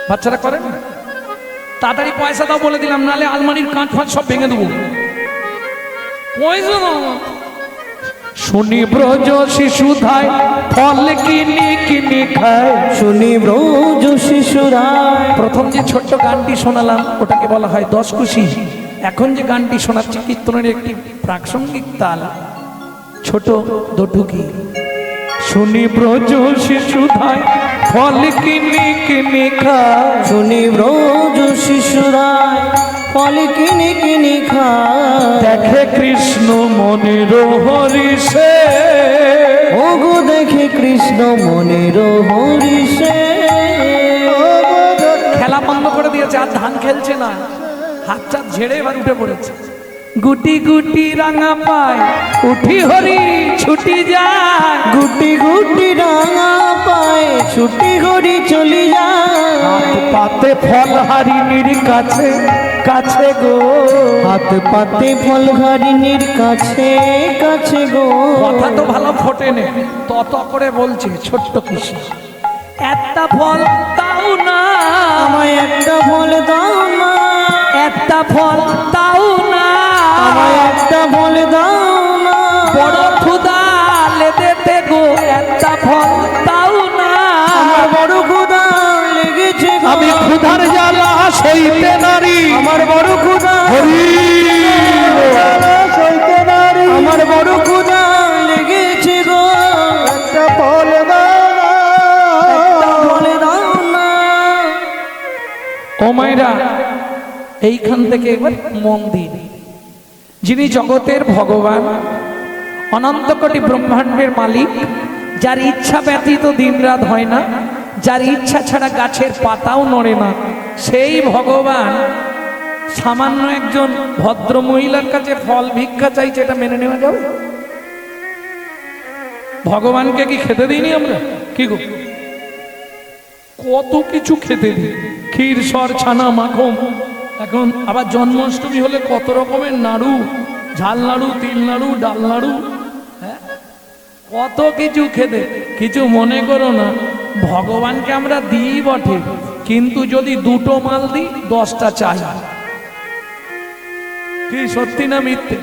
বাচ্চারা করে না, তাড়াতাড়ি পয়সা দাও বলে দিলাম, নালে আলমারির কাঁচ ফাঁচ সব ভেঙে দেবো। পয়সা দাও না। শুনি ব্রজ শিশুধায় ফল কিনি কিনি খায়, শুনি ব্রজ শিশুরা। প্রথম যে ছোট্ট গানটি শোনালাম ওটাকে বলা হয় 10 খুশি। এখন যে গানটি শোনাচ্ছি কীর্তনের একটি প্রাসঙ্গিক তাল, ছোট দোটুকি। শুনি ব্রজ শিশুধায় ফল কিনি কিনি খায়, শুনি ব্রজ শিশুরা ফল কিনি কিনি খায়। দেখে কৃষ্ণ মনের হরিষে, ওগো দেখে কৃষ্ণ মনের হরিষে। খেলা বন্ধ করে দিয়েছে, আর ধান খেলছে না, হাত চাত ঝেড়ে এবার উঠে পড়েছে। গুটি গুটি রাঙা পায় উঠি হরি ছুটি যায়, গুটি গুটি রাঙা পায় ছুটি হরি চলি যায়। পাতে ফল হারিণীর কাছে কাছে গো, হাত পাতে ফল হারিণীর কাছে কাছে গো। কথা তো ভালো ফোটে নে, তত করে বলছে ছোট্ট কৃষ্ণ। একটা ফল তাও না, আমায় একটা ফল দাও না, একটা ফল তাও না, আমায় একটা ফল দাও না। বড় ক্ষুধা লেগেতে গো, একটা ফল তাও না। আমার বড় ক্ষুধা লেগেছে গো, আমি ক্ষুধার জ্বালা সইতে নারী, আমার বড় ক্ষুধা হরি সইতে নারী, আমার বড় ক্ষুধা লেগেছে গো। একটা ফল দাও না, একটা ফল দাও না। ও মায়েরা, এইখান থেকে একবার মন দিন। যিনি জগতের ভগবান, অনন্ত কোটি ব্রহ্মাণ্ডের মালিক, যার ইচ্ছা ব্যতীত দিনরাত হয় না, যার ইচ্ছা ছাড়া গাছের পাতাও নড়ে না, সেই ভগবান সামান্য একজন ভদ্র মহিলার কাছে ফল ভিক্ষা চাইছে, এটা মেনে নেওয়া যাবে? ভগবানকে কি খেতে দিইনি আমরা? কি গো, কত কিছু খেতে দিই, ক্ষীর সর ছানা মাখন। এখন আবার জন্মাষ্টমী হলে কত রকমের নাড়ু, ঝাল নাড়ু, তিল নাড়ু, ডাল নাড়ু, হ্যাঁ, কত কিছু খেতে। কিছু মনে করো না, ভগবানকে আমরা দিই বটে, কিন্তু যদি দুটো মাল দিই 10টা চাই। কি সত্যি না মিথ্যে?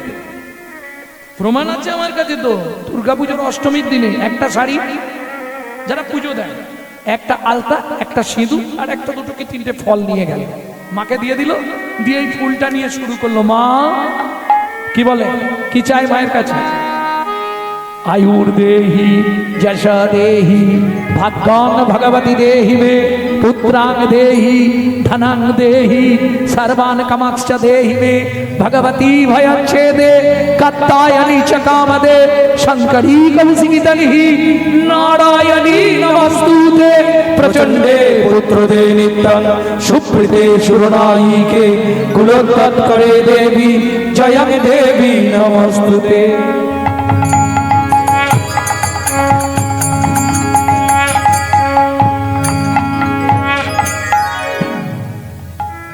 প্রমাণ আছে আমার কাছে তো। দুর্গাপুজোর অষ্টমীর দিনে একটা শাড়ি যারা পুজো দেয়, একটা আলতা, একটা সিঁদুর আর একটা দুটো কি তিনটে ফল নিয়ে গেল, মাকে দিয়ে দিল, দিয়ে এই ফুলটা নিয়ে শুরু করলো, মা কি বলে, কি চাই মায়ের কাছে? आयुर देहि जशा देहि भाग्यान भगवती देहि मे पुत्रांग देहि धनांग देहि सर्वान कामाक्ष देहि मे भगवती भयच्छेदे कत्तायनी च कामदे शंकरी कविसितनिहि नारायणी नमस्तुते प्रचंडे पुत्रदे नित्यं सुप्रीते सुरनायिके कुलोत्तत करे देवी जयं देवी नमस्तुते।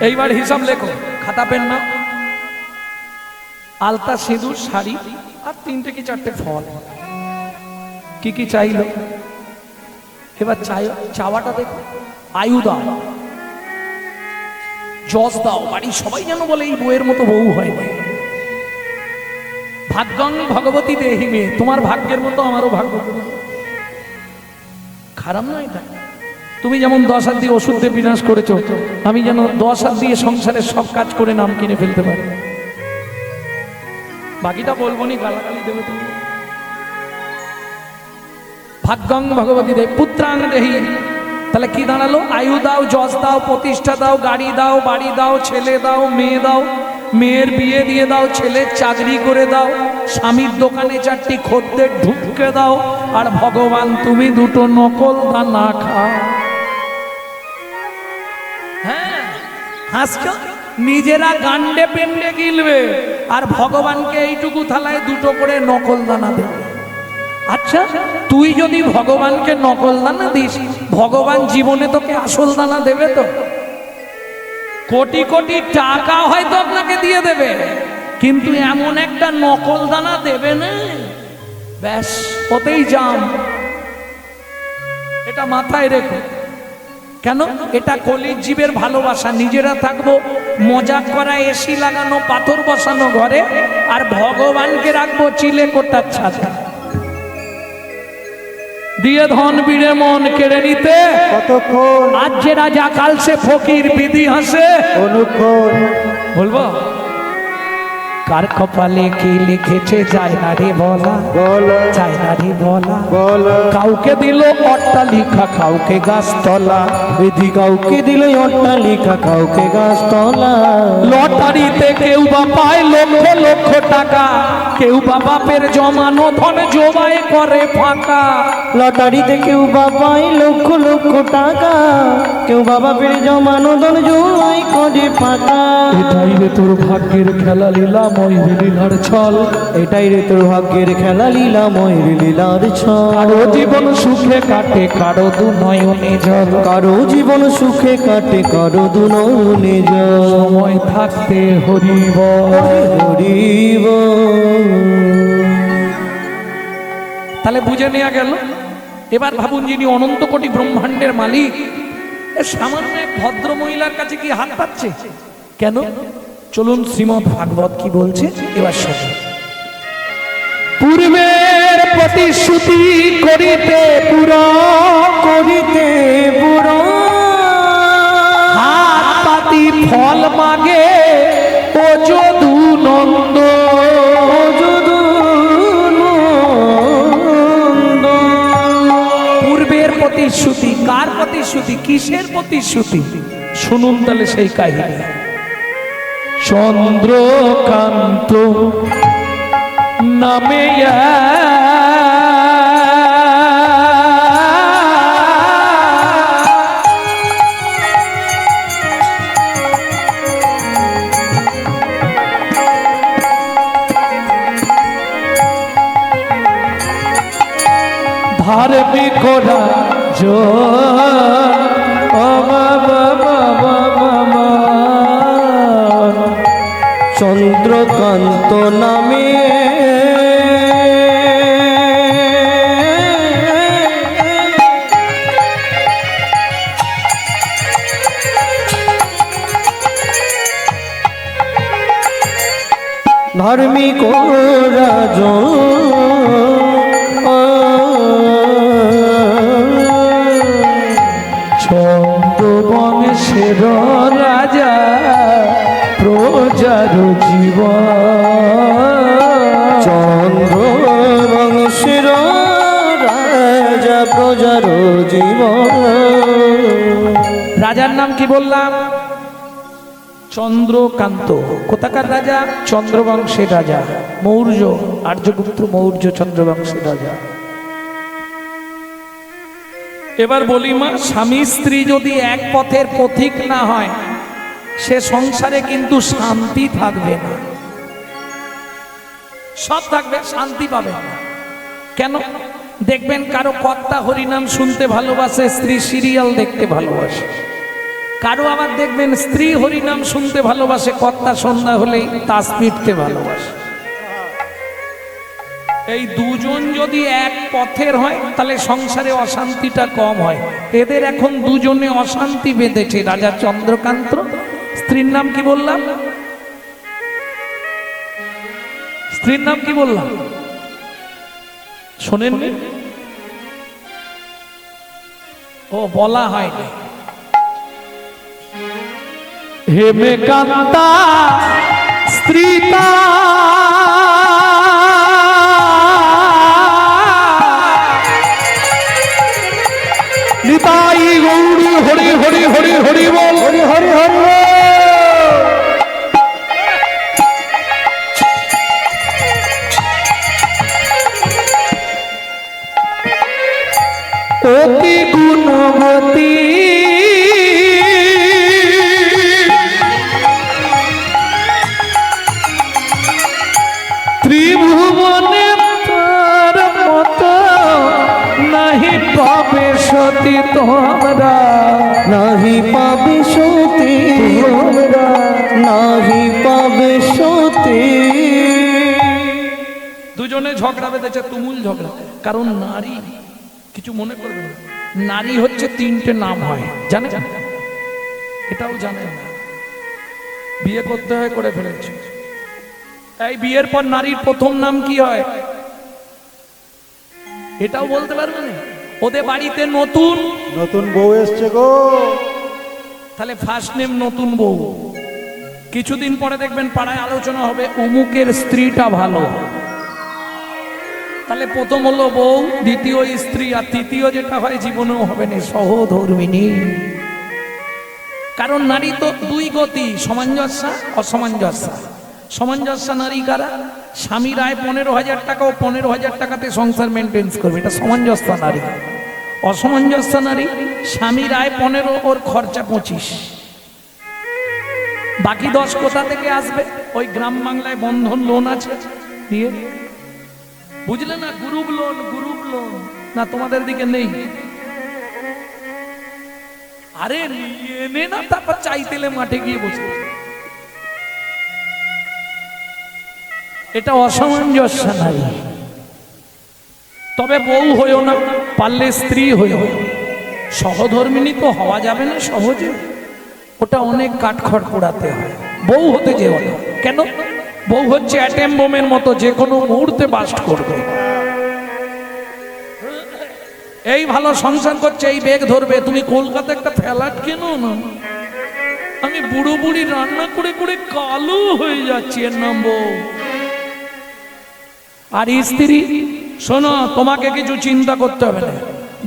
এইবার হিসাব লেখো, খাতা পেন না। আলতা, সিঁদুর, শাড়ি আর তিনটে কি চারটে ফল, কি কি চাইলো? এবার চাওয়াটা দেখো। আয়ু দাও, যশ দাও, বাড়ি সবাই যেন বলে এই বউয়ের মতো বউ হয় না। ভাগ্যং ভগবতী দেহি মে, তোমার ভাগ্যের মতো আমারও ভাগ্য। খারাপ না এটা? তুমি যেমন 10 হাত দিয়ে ওষুধ দিয়ে বিনাশ করেছো, আমি যেন 10 হাত দিয়ে সংসারের সব কাজ করে নাম কিনে ফেলতে পারি। বাকিটা বলবো নি, গালাগালি দেবে তুমি। ভাগ্যং ভগবতী দেব পুত্রাং দেহি, তাহলে কি দাঁড়ালো? আয়ু দাও, যশ দাও, প্রতিষ্ঠা দাও, গাড়ি দাও, বাড়ি দাও, ছেলে দাও, মেয়ে দাও, মেয়ের বিয়ে দিয়ে দাও, ছেলের চাকরি করে দাও, স্বামীর দোকানে 4টি খদ্দের ঢুকে দাও, আর ভগবান তুমি 2টো নকল দানা খাও। হ্যাঁ, হাসছো, নিজেরা গান্ডে পেন্ডে গিলবে, আর ভগবানকে এইটুকু থালায় 2টো করে নকল দানা দেবে। আচ্ছা, তুই যদি ভগবানকে নকল দানা দিস, ভগবান জীবনে তোকে আসল দানা দেবে তো? কোটি কোটি টাকা হয়তো আপনাকে দিয়ে দেবে, কিন্তু এমন একটা নকল দানা দেবে না, ব্যাস ওতেই জাম। এটা মাথায় রেখো। কেন? এটা কলির জীবের ভালোবাসা। নিজেরা থাকবো মজা করা, এসি লাগানো, পাথর বসানো ঘরে, আর ভগবানকে রাখবো চিলে কোটার ছাদে। দিয়ে ধন বিড়ে মন কেড়ে নিতে কতক্ষণ, আজ যে রাজা কাল সে ফকির, বিধি হাসে অনুক্ষণ। বলবো কার কপালে কি লিখেছে যায় না রে বলা, বলো যায় না রে বলা। বলো, কাউকে দিল অট্টালিকা, কাউকে গাছতলা, বিধি কাউকে দিল অট্টালিকা, কাউকে গাছতলা। লটারিতে কেউ বা পায় লক্ষ লক্ষ টাকা, কেউ বা বাপের জমানো ধন জোগাই করে ফাঁকা। লটারিতে কেউ বা পায় লক্ষ লক্ষ টাকা, কেউ বাবা পেরে জমানো ধন জমাই করে ফাঁকা। এটাই রে তোর ভাগ্যের খেলা, লীলাময় লীলার ছল। এটাই রে তোর ভাগ্যের খেলা, লীলাময় লীলার ছল। কারো জীবন সুখে কাটে, কারো দু নয়নে জল। কারো জীবন সুখে কাটে, কারো দু নয়নে জল। সময় থাকতে হরিব হরিব। তাহলে বুঝে নেওয়া গেল। এবার ভাবুন, যিনি অনন্ত কোটি ব্রহ্মাণ্ডের মালিক, সামান্য এক ভদ্র মহিলার কাছে কি হাত পাচ্ছে কেন? চলুন শ্রীমদ্ ভাগবত কি বলছে এবার শুনুন। পূর্বের প্রতিশ্রুতি করিতে পুরা, করিতে পুরা হাত পাতি ফল মাগে ও যদু নন্দ। পূর্বের প্রতিশ্রুতি, কার প্রতিশ্রুতি, কিসের প্রতিশ্রুতি? শুনুন তাহলে সেই কাহিনী। চন্দ্রকান্ত নামে ধার্মিক রাজ চন্দ্রকান্ত নামে ধার্মিক রাজ চন্দ্রবংশের রাজা প্রজার জীবন চন্দ্রবংশের রাজা প্রজার জীবন। রাজার নাম কি বললাম? চন্দ্রকান্ত। কোথাকার রাজা? চন্দ্রবংশের রাজা, মৌর্য, আর্যগুপ্ত মৌর্য চন্দ্রবংশের রাজা। এবার বলি মা, স্বামী স্ত্রী যদি এক পথের পথিক না হয় সে সংসারে কিন্তু শান্তি থাকবে না। সব থাকবে, শান্তি পাবে না। কেন? দেখবেন কারো কর্তা হরিনাম শুনতে ভালোবাসে, স্ত্রী সিরিয়াল দেখতে ভালোবাসে। কারো আবার দেখবেন স্ত্রী হরিনাম শুনতে ভালোবাসে, কর্তা সন্ধ্যা হলেই তাস পিটতে ভালোবাসে। এই দুজন যদি এক পথের হয় তাহলে সংসারে অশান্তিটা কম হয়। এদের এখন দুজনে অশান্তি বেঁধেছে। রাজা চন্দ্রকান্ত, স্ত্রীর নাম কি বললাম? স্ত্রীর নাম কি বললাম? শোনেননি? ও বলা হয়নি। হেমকান্তা স্ত্রীতা নিতাই গৌরী হরি হরি হরি হরি বল, হরি হরি হরি বল। অতি গুণবতী ত্রিভুবনে তার মত নাহি পাবে সতী তোমরা, নাহি পাবে সতী তোমরা, নাহি পাবে সতী। দুজনে ঝগড়া বেঁধেছে, তুমুল ঝগড়া। কারণ নারী, কিছু মনে করবে না, নারী হচ্ছে তিনটে নাম হয়, জানে? এটাও জানে না। বিয়ে করতে হয়, করে ফেলেছে। এই বিয়ের পর নারীর প্রথম নাম কি হয় এটাও বলতে পারবে না। ওদের বাড়িতে নতুন নতুন বউ এসছে গো, তাহলে ফার্স্ট নেম নতুন বউ। কিছুদিন পরে দেখবেন পাড়ায় আলোচনা হবে অমুকের স্ত্রীটা ভালো, তাহলে প্রথম হলো বউ, দ্বিতীয় স্ত্রী, আর তৃতীয় যেটা হয় জীবনেও হবে না, সহধর্মিনী। কারণ নারী তো দুই গতি, সামঞ্জস্য অসামঞ্জস্য। সামঞ্জস্য নারী কারা? স্বামীর আয় 15,000 টাকা, ও 15,000 টাকাতে সংসার মেনটেন্স করবে, এটা সামঞ্জস্য নারী। অসামঞ্জস্য নারী, স্বামীর আয় 15, ওর খরচা 25, বাকি 10 কোথা থেকে আসবে? ওই গ্রাম বাংলায় বন্ধন লোন আছে দিয়ে, বুঝলে না? গ্রুপ লোন, গ্রুপ লোন না তোমাদের দিকে নেই? আরে নিয়ে নে না, তারপর চাইতেলে মাঠে গিয়ে বসে। এটা অসামঞ্জস্য নারী। তবে বউ হইও না, পারলে স্ত্রী হইও। সহধর্মিনী তো হওয়া যাবে না সহজে, ওটা অনেক কাঠখড় পোড়াতে হয়। বউ হতে যেও না। কেন? বউ হচ্ছে অ্যাটম বোমের মতো, যে কোনো মুহূর্তে বাস্ট করবে। এই ভালো সংসার করছে, এই বেগ ধরবে। তুমি কলকাতা একটা ফ্ল্যাট কেনো না, আমি বুড়ো বুড়ি রান্না করে করে কালো হয়ে যাচ্ছি, এর নাম বউ। আর স্ত্রী, শোনো, তোমাকে কিছু চিন্তা করতে হবে না।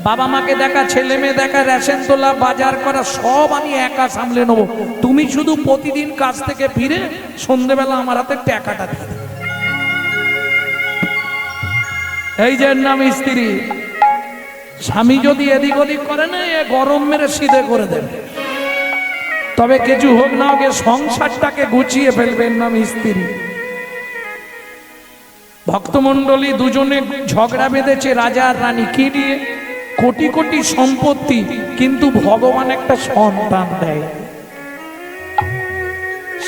বাবা মাকে দেখা, ছেলে মেয়ে দেখা, রেশন তোলা, বাজার করা সব আমি একা সামলে নেবো, তুমি শুধু প্রতিদিন কাজ থেকে ফিরে সন্ধেবেলা আমার হাতে টাকাটা দিয়ে দেবে। এই যে নাম স্ত্রী, স্বামী যদি এদিক ওদিক করে না, এ গরম মেরে সিধে করে দেবে। তবে কিছু হোক না হোক সংসারটাকে গুছিয়ে ফেলবেন নাম স্ত্রী। ভক্তমণ্ডলী দুজনে ঝগড়া বেঁধেছে রাজা আর রানী, কি নিয়ে? কোটি কোটি সম্পত্তি, কিন্তু ভগবান একটা সন্তান দেয়।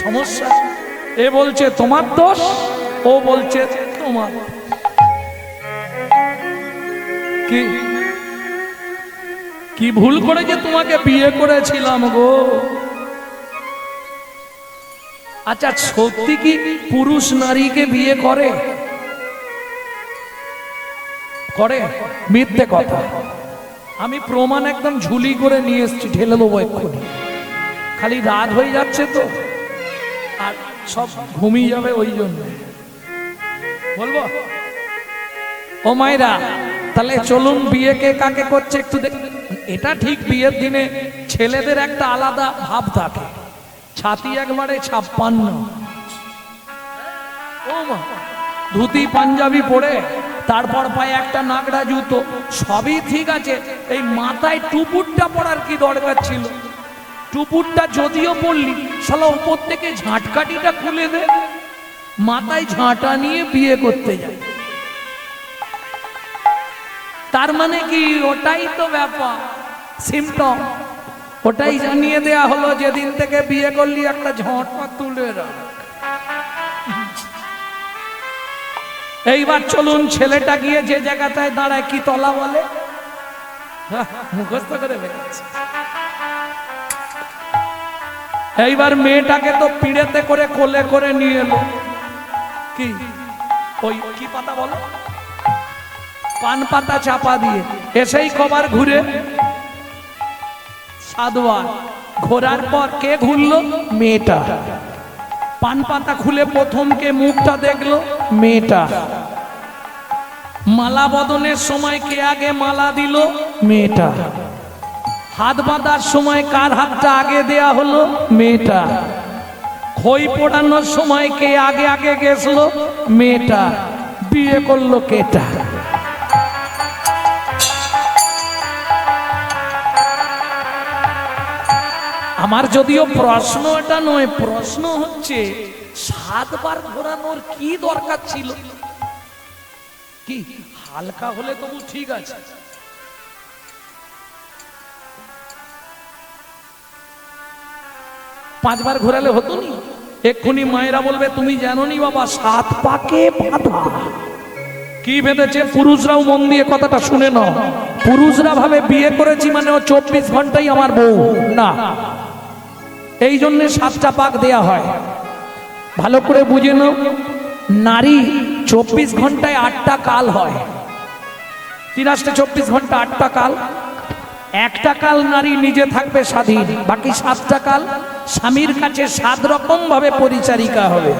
সমস্যা, এ বলছে তোমার দোষ, ও বলছে তোমার। কি ভুল করে যে তোমাকে বিয়ে করেছিলাম গো। আচ্ছা, সত্যি কি পুরুষ নারীকে বিয়ে করে? করে? মিথ্যে কথা। আমি প্রমাণ একদম ঝুলি করে নিয়ে এসেছি, ঢেলে দেবো এক্ষুনি। খালি রাত হয়ে যাচ্ছে তো, আর সব ঘুমিয়ে যাবে, ওই জন্য বলবো। ও মায়েরা, তাহলে চলুন বিয়েকে কাকে করছে একটু দেখ। এটা ঠিক, বিয়ের দিনে ছেলেদের একটা আলাদা ভাব থাকে, ছাতি একবারে 56, ও মা, ধুতি পাঞ্জাবি পরে, তারপর পায়ে একটা নাগড়া জুতো, সবই ঠিক আছে। এই মাথায় টুপুরটা পরার কি দরকার ছিল? টুপুরটা যদিও পড়লি, শালা উপর থেকে ঝাঁটকাটিটা খুলে দে, মাথায় ঝাঁটা নিয়ে বিয়ে করতে যায়। তার মানে কি? ওটাই তো ব্যাপার, সিমটম। ওটাই জানিয়ে দেয়া হলো, যেদিন থেকে বিয়ে করলি একটা ঝাঁটা তুলে রাখ। এইবার চলুন, ছেলেটা গিয়ে যে জায়গাটায় দাঁড়ায়, কি তলা বলে? মুখস্থ করে বেরোচ্ছে। এইবার মেয়েটাকে তো পিড়েতে করে কোলে করে নিয়ে এলো, কি ওই কি পাতা বলো, পান পাতা চাপা দিয়ে। এসেই কবার ঘুরে, সাতবার ঘোরার পর কে ঘুরলো? মেয়েটা। পান পাতা খুলে প্রথম কে মুখটা দেখলো? মেয়েটা। মালা বদনের সময় কে আগে মালা দিল? মেয়েটা। হাত বাঁধার সময় কার হাতটা আগে দেয়া হলো? মেয়েটা। খই পোড়ানোর সময় কে আগে আগে গেছিল? মেয়েটা। বিয়ে করলো কেটা? আমার যদিও প্রশ্ন এটা নয়, প্রশ্ন হচ্ছে 7 বার ঘোরানোর কি দরকার ছিল? কি হালকা হলে তবু ঠিক আছে, 5 বার ঘোরালে হতো নি? এক্ষুনি মায়েরা বলবে তুমি জানো নি বাবা, 7 পাকে বাঁধা। কি বেঁধেছে? পুরুষরাও মন দিয়ে কথাটা শুনে নাও। পুরুষরা ভাবে বিয়ে করেছি মানে ও 24 ঘন্টাই আমার বউ, না। এই জন্য 7টা পাক দেয়া হয়, ভালো করে বুঝে নাও। নারী 24 ঘন্টায় 8টা কাল হয়, 24 ঘন্টা 8টা কাল। একটা কাল নারী নিজে থাকবে স্বাধীন, বাকি 7টা কাল স্বামীর কাছে 7 রকম ভাবে পরিচারিকা হবে।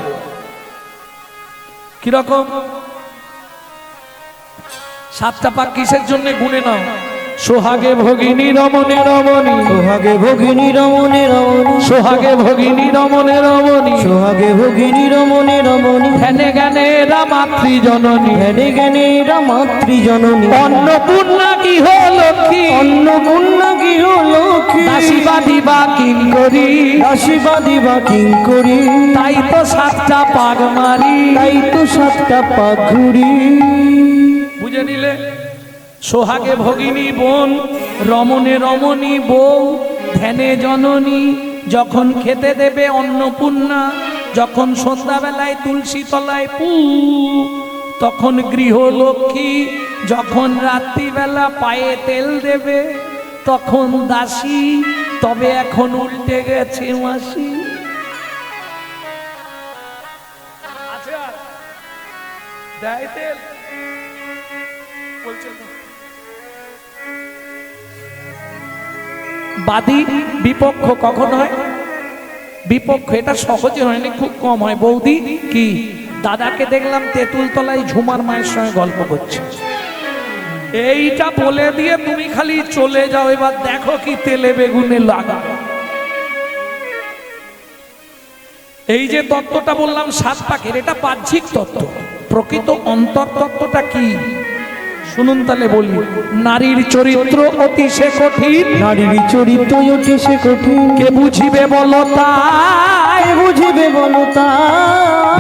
কিরকম? 7টা পাক কিসের জন্য গুনে নাও। সোহাগে ভগিনী রমণে রমণী, সোহাগে ভগিনী রমণে রমণী, সোহাগে ভগিনী রমণে রমণী, সোহাগে ভগিনী রমণে রমণী, ধ্যানে জ্ঞানে এরা মাতৃ জননী, ধ্যানে জ্ঞানে এরা মাতৃ জননী, অন্নপূর্ণা গৃহ লক্ষ্মী, অন্নপূর্ণা গৃহ লক্ষ্মী, দাসী বাঁধিবা কিঙ্করী, দাসী বাঁধিবা কিঙ্করী। তাই তো 7টা পাক মারি, তাই তো 7টা পাক ঘুরি। বুঝে নিলে? সোহাগে ভগিনী বোন, রমণে রমণী বউ, ধ্যানে জননী। যখন খেতে দেবে অন্নপূর্ণা, যখন সন্ধ্যাবেলায় তুলসী তলায় পু, তখন গৃহলক্ষ্মী। যখন রাত্রিবেলা পায়ে তেল দেবে, তখন দাসী। তবে এখন উল্টে গেছে মাসি। আচ্ছা, দেয় তেল বলছে তো। বাদী বিপক্ষ কখন হয়? বিপক্ষ এটা সহজে হয়নি, খুব কম হয়। বৌদি কি দাদাকে দেখলাম তেঁতুল তলায় ঝুমার মায়ের সঙ্গে গল্প করছে, এইটা বলে দিয়ে তুমি খালি চলে যাও, এবার দেখো কি তেলে বেগুনে লাগা। এই যে তত্ত্বটা বললাম সাত পাকের, এটা বাহ্যিক তত্ত্ব। প্রকৃত অন্তর তত্ত্বটা কি শুনুন তাহলে বলি। নারীর চরিত্র অতি সে কঠিন, নারীর চরিত্র অতি সে কঠিন, কে বুঝিবে বলো তাই, কে বুঝিবে বলো তা,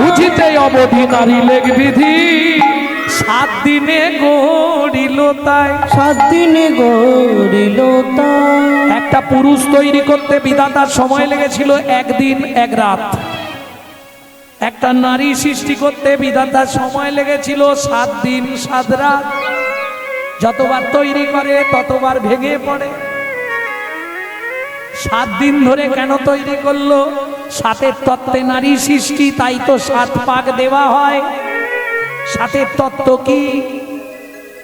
বুঝিতে অবধি নারী লেখ বিধি, 7 দিনে গড়িল তাই। 7 দিনে গড়িল তা। একটা পুরুষ তৈরি করতে বিধাতার সময় লেগেছিল 1 দিন 1 রাত। একটা নারী সৃষ্টি করতে বিধাতার সময় লেগেছিল 7 দিন 7 রাত। যতবার তৈরি করে ততবার ভেঙে পড়ে। 7 দিন ধরে কেন তৈরি করলো? 7-এর তত্ত্বে নারী সৃষ্টি, তাই তো 7 পাক দেওয়া হয়। 7-এর তত্ত্ব কি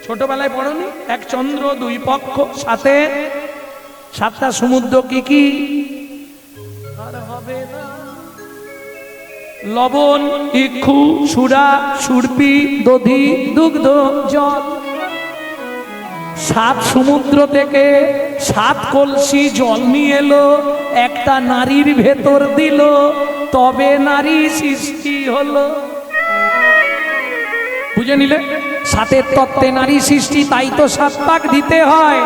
ছোটবেলায় পড়নি? 1 চন্দ্র 2 পক্ষ, 7টা সমুদ্র কি কি? আর হবে না। লবণ, ইক্ষু, সুরা, সুরপি, দধি, দুগ্ধ, জল। 7 সমুদ্র থেকে 7 কলসি জল নিয়ে এলো, একটা নারীর ভেতর দিল, তবে নারী সৃষ্টি হলো। বুঝে নিলে? 7-এর তত্ত্বে নারী সৃষ্টি, তাই তো 7 পাক দিতে হয়।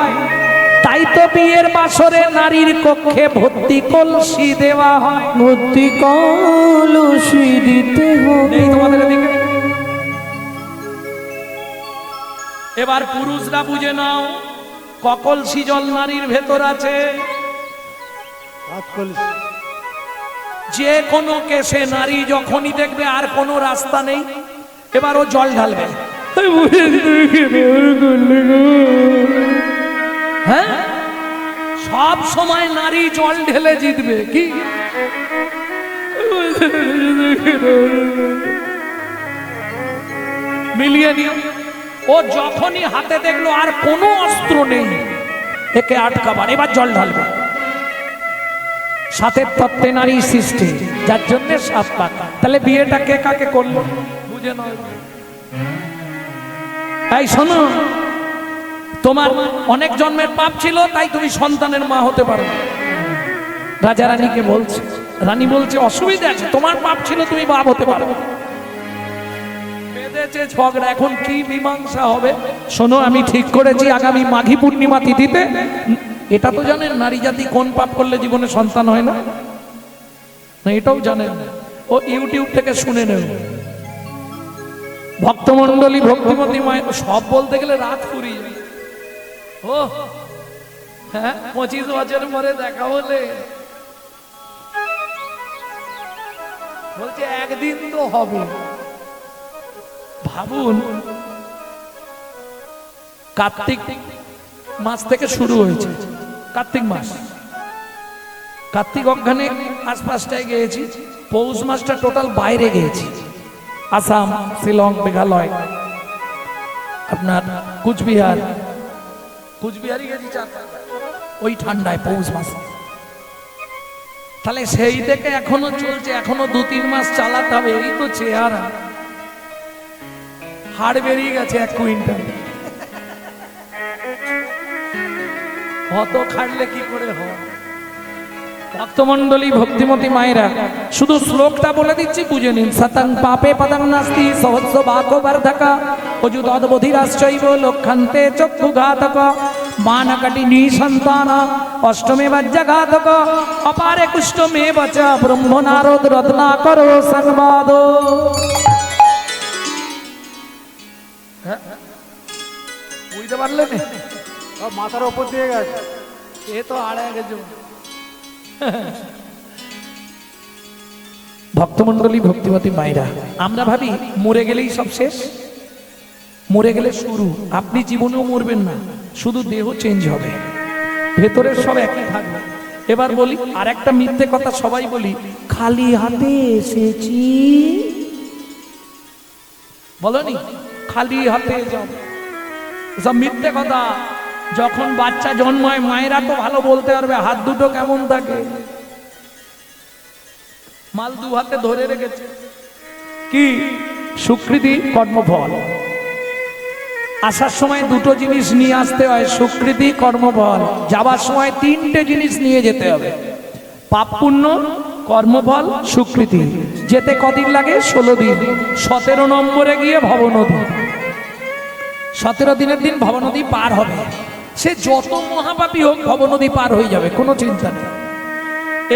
তাই তো বিয়ের বাসরে নারীর কক্ষে ভর্তি কলসি দেওয়া হয়। ভর্তি কলসি দিতে হবে। নেই তোমাদের এদিকে? এবার পুরুষরা বুঝে নাও, কলসি জল নারীর ভেতর আছে। যে কোনো কেসে নারী যখনই দেখবে আর কোনো রাস্তা নেই, এবার ও জল ঢালবে। হ্যাঁ, সব সময় নারী জল ঢেলে জিতবে কি? মিলিয়ে নিও। ও যখনই হাতে দেখলো আর কোনো অস্ত্র নেই, একে আটকাবার, এবার জল ঢালবে। 7-এর তত্ত্বে নারী সৃষ্টি, যার জন্য 7 পাক। তাহলে বিয়েটা কে কাকে করলো বুঝে নয়। তাই শোনো, তোমার অনেক জন্মের পাপ ছিল, তাই তুমি সন্তানের মা হতে পারো। রাজা রানীকে বলছে, রানী বলছে অসুবিধা আছে, তোমার পাপ ছিল, তুমি বাপ হতে পারো। বেঁধেছে ঝগড়া, এখন কি মীমাংসা হবে? শোনো, আমি ঠিক করেছি আগামী মাঘী পূর্ণিমা তিথিতে, এটা তো জানেন নারী জাতি কোন পাপ করলে জীবনে সন্তান হয় না? না, এটাও জানেন? ও ইউটিউব থেকে শুনে নেব। ভক্তমণ্ডলী, ভক্তিমতী মায়ের সব বলতে গেলে রাত ফুরিয়ে যায়। ও হ্যাঁ, 25 বছর পরে দেখা হলে বলছে একদিন তো হবে। ভাবুন, কার্তিক মাস থেকে শুরু হয়েছে। কার্তিক মাস, কার্তিক অজ্ঞানে আশপাশটায় গিয়েছি, পৌষ মাসটা টোটাল বাইরে গিয়েছি। আসাম, শিলং, মেঘালয়, আপনার কুচবিহারই গেছি 4 ওই ঠান্ডায় পৌষ মাসে। তাহলে সেই থেকে এখনো চলছে, এখনো 2-3 মাস চালাতে হবে। এই তো চেহারা, হাড় বেরিয়ে গেছে 1 কুইন্টাল। কত খাটলে কি করে হয়? ভক্তমণ্ডলী, ভক্তিমতী মায়েরা, শুধু শ্লোকটা বলে দিচ্ছি, বুঝে নিন। সতং পাপে পদং নাস্তি সহস্র বাকো বর্ধকা অযুতদ বধিরাশ্চৈব লক্ষন্তে চক্ষুঘাতক মানকটিনী সন্তান অষ্টমে বজ্রঘাতক অপারে কুষ্ঠমে বচ ব্রহ্ম নারদ রত্নাকর সংবাদ। বুঝতে পারলেন? মাথার ওপর দিয়ে গেছে। এ তো আড়ে গেছে। ভক্তমণ্ডলী, ভক্তিমতী মায়েরা, আমরা ভাবি মরে গেলেই সব শেষ, মরে গেলে শুরু। আপনি জীবনেও মরবেন না, শুধু দেহ চেঞ্জ হবে, ভেতরের সব একই থাকবে। এবার বলি আর একটা মিথ্যে কথা সবাই বলি, খালি হাতে এসেছি। বলনি খালি হাতে যাব, সব মিথ্যে কথা। যখন বাচ্চা জন্মায় মায়েরা তো ভালো বলতে পারবে হাত দুটো কেমন থাকে। মাল 2 হাতে ধরে রেখেছে, কি? সুকৃতি, কর্মফল। আসার সময় দুটো জিনিস নিয়ে আসতে হয়, সুকৃতি, কর্মফল। যাবার সময় তিনটে জিনিস নিয়ে যেতে হবে, পাপ পুণ্য, কর্মফল, সুকৃতি। যেতে কদিন লাগে? 16 দিন। 17 নম্বরে গিয়ে ভবনদী, 17 দিনের দিন ভবনদী পার হবে। সে যত মহাপাপী হোক ভবনদী পার হয়ে যাবে, কোনো চিন্তা নেই।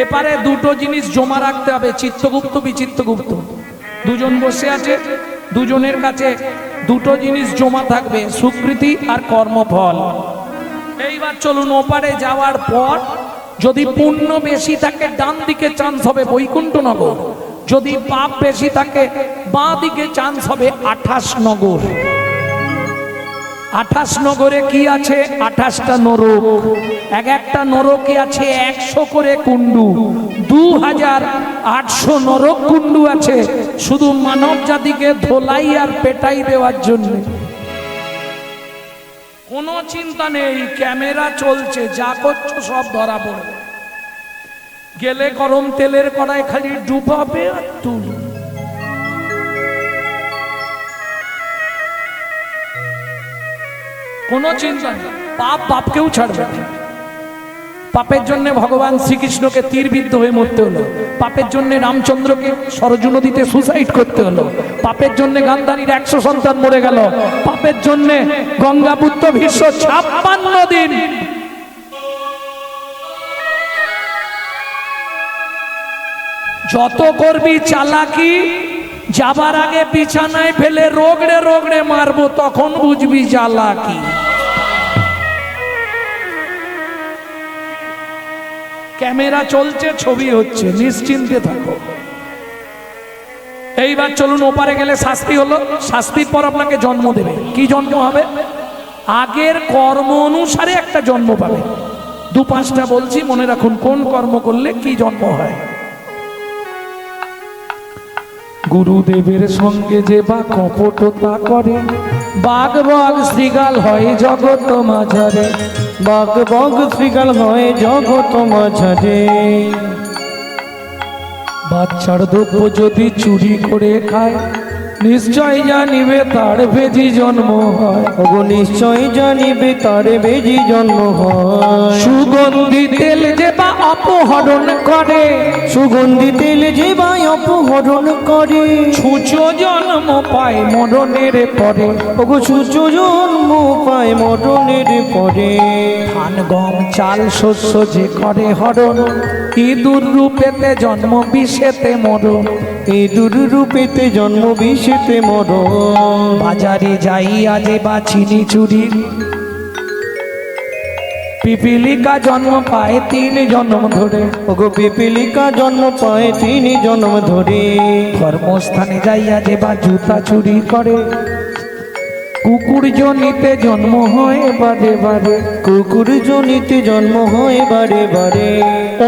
এপারে দুটো জিনিস জমা রাখতে হবে, চিত্তগুপ্ত, বিচিত্তগুপ্ত। দুজন বসে আছে, দুজনের কাছে দুটো জিনিস জমা থাকবে, সুকৃতি আর কর্মফল। এইবার চলুন, ওপারে যাওয়ার পর যদি পুণ্য বেশি থাকে ডান দিকে চান্স হবে বৈকুণ্ঠনগর, যদি পাপ বেশি থাকে বাঁ দিকে চান্স হবে 28 নগর। 28 নগরে কি আছে? 28টা নরক। এক একটা নরকে আছে 100 করে কুণ্ডু, 2800 নরক কুণ্ডু আছে শুধু মানব জাতিকে ধোলাই আর পেটাই দেওয়ার জন্য। কোনো চিন্তা নেই, ক্যামেরা চলছে, যা করছো সব ধরা পড়বে। গেলে গরম তেলের কড়াই খালি ডুবাবে আর তুলবে। কোনো চিন্তা নেই, পাপ বাপকেও ছাড়বে না। পাপের জন্য ভগবান শ্রীকৃষ্ণকে তীরবিদ্ধ হয়ে মরতে হলো, পাপের জন্য রামচন্দ্রকে সরজু নদীতে সুসাইড করতে হলো, পাপের জন্য গান্ধারীর 100 সন্তান মরে গেল, পাপের জন্য গঙ্গাপুত্র ভীষ্ম 56 দিন। যত করবি চালাকি, যাবার আগে বিছানায় ফেলে রোগড়ে রোগড়ে মারবো, তখন বুঝবি চালাকি। ক্যামেরা চলছে, ছবি হচ্ছে, নিশ্চিন্তে থাকো। এইবার চলুন, ওপারে গেলে শাস্তি হলো, শাস্তির পর আপনাকে জন্ম দেবে। কি জন্ম হবে? আগের কর্ম অনুসারে একটা জন্ম পাবে। 2-5টা বলছি, মনে রাখুন কোন কর্ম করলে কি জন্ম হয়। গুরুদেবের সঙ্গে যে বা কপটতা করে, বাঘ বাঘ শ্রীগাল হয় জগৎ মাঝারে, বাঘ বাঘ শ্রীকাল হয় জগৎ মাঝারে। বাচ্চার দ্রব্য যদি চুরি করে খায়, নিশ্চয় জানিবে তার বেজি জন্ম হয়। ওগো নিশ্চয় জানিবে তার বেজি জন্ম হয়। সুগন্ধি তেল যে বা অপহরণ করে, সুগন্ধি তেল যে বা অপহরণ করে, ছুঁচো জন্ম পায় মরণের পরে। ওগো সূর্য জন্ম পায় মরণের পরে। ধান গম চাল শস্য যে করে হরণ, ইঁদুর রূপেতে জন্ম বিষেতে মরণ। ইঁদুর রূপেতে জন্ম বিষেতে মরণ। বাজারে যাইয়া যে বা চিনি চুরি, পিপিলিকা জন্ম পায় 3 জন্ম ধরে। ওগো পিপিলিকা জন্ম পায় 3 জন্ম ধরে। কর্মস্থানে যাইয়া যে বা জুতা চুরি করে, কুকুর জনিতে জন্ম হয় বারে বারে। কুকুর জনিতে জন্ম হয় বারে বারে।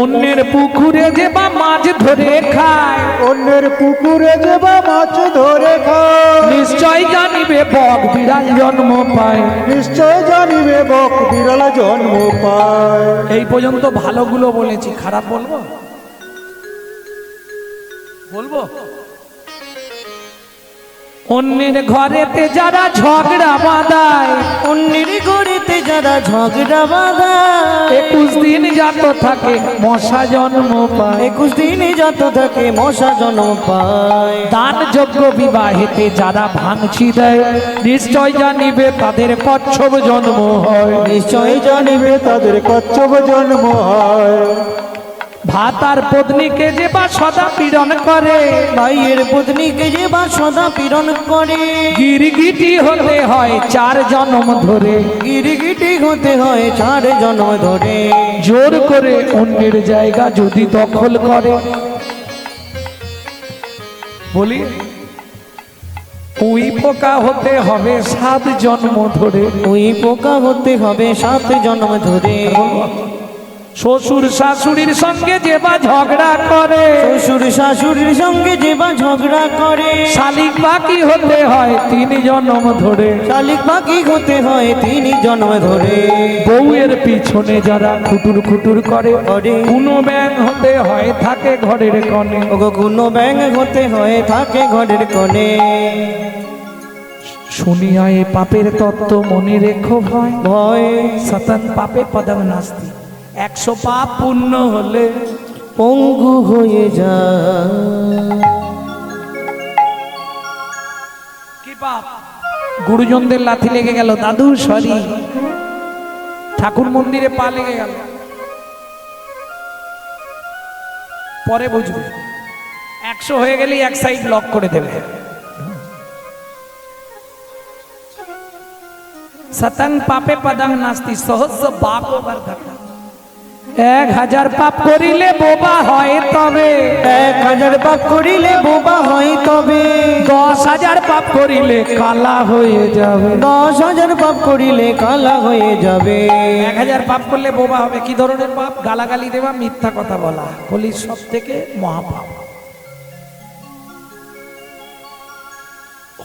অন্যের পুকুরে যে বা মাছ ধরে খায়, অন্যের পুকুরে যে বা মাছ ধরে খায়, নিশ্চয় জানিবে বক বিড়াল জন্ম পায়। নিশ্চয় জানিবে বক বিড়াল জন্ম পায়। এই পর্যন্ত ভালোগুলো বলেছি, খারাপ বলবো? বলবো? অন্যের ঘরেতে যারা ঝগড়া বাঁধায়, অন্যের ঘরেতে যারা ঝগড়া বাঁধায়, 21 দিন যত থাকে মশা জন্ম পায়। 21 দিনে যত থাকে মশা জন্ম পায়। দান যোগ্য বিবাহেতে যারা ভাঙচি দেয়, নিশ্চয় জানিবে তাদের কচ্ছপ জন্ম হয়। নিশ্চয় জানিবে তাদের কচ্ছপ জন্ম হয়। ভাত আর পত্নীকে যে বা সদা পীড়ন করে, ভাইয়ের পত্নীকে যে বা সদা পীড়ন করে, গিরগিটি হতে হয় 4 জন্ম ধরে। গিরগিটি হতে হয় 4 জন্ম ধরে। জোর করে অন্যের জায়গা যদি দখল করে, বলি উই পোকা হতে হবে 7 জন্ম ধরে। ওই পোকা হতে হবে 7 জন্ম ধরে। শ্বশুর শাশুড়ির সঙ্গে যে বা ঝগড়া করে, শ্বশুর শাশুড়ির সঙ্গে যে বা ঝগড়া করে, শালিক বাকি হতে হয় 3 জন্ম ধরে। শালিক বাকি হতে হয় 3 জন্ম ধরে। বউয়ের পিছনে যারা খুটুর খুটুর করে, করে। কোনো ব্যাং হতে হয় থাকে ঘরের কোণে। ওগো কোনো ব্যাঙ হতে হয় থাকে ঘরের কোণে। শুনিয়া এ পাপের তত্ত্ব মনে রেখো ভয় ভয় সতন পাপে পদম নাস্তি। 100 পাপ পূর্ণ হলে পঙ্গু হয়ে যায়। কি পাপ? গুরুজনদের লাথি লেগে গেল, দাদু সরি, ঠাকুর মন্দিরে পা লেগে গেল, পরে বুঝবে। 100 হয়ে গেলেই এক সাইড লক করে দেবে। সতং পাপে পদং নাস্তি সহস্র পাপ বর্ধক। 1000 পাপ করিলে বোবা হয় তবে, 1000 পাপ করিলে বোবা হয় তবে, 10,000 পাপ করিলে কালা হয়ে যাবে। 10,000 পাপ করিলে কালা হয়ে যাবে। 1000 পাপ করলে বোবা হবে। কি ধরনের পাপ? গালাগালি দেওয়া, মিথ্যা কথা বলা, কলির সব থেকে মহাপাপ।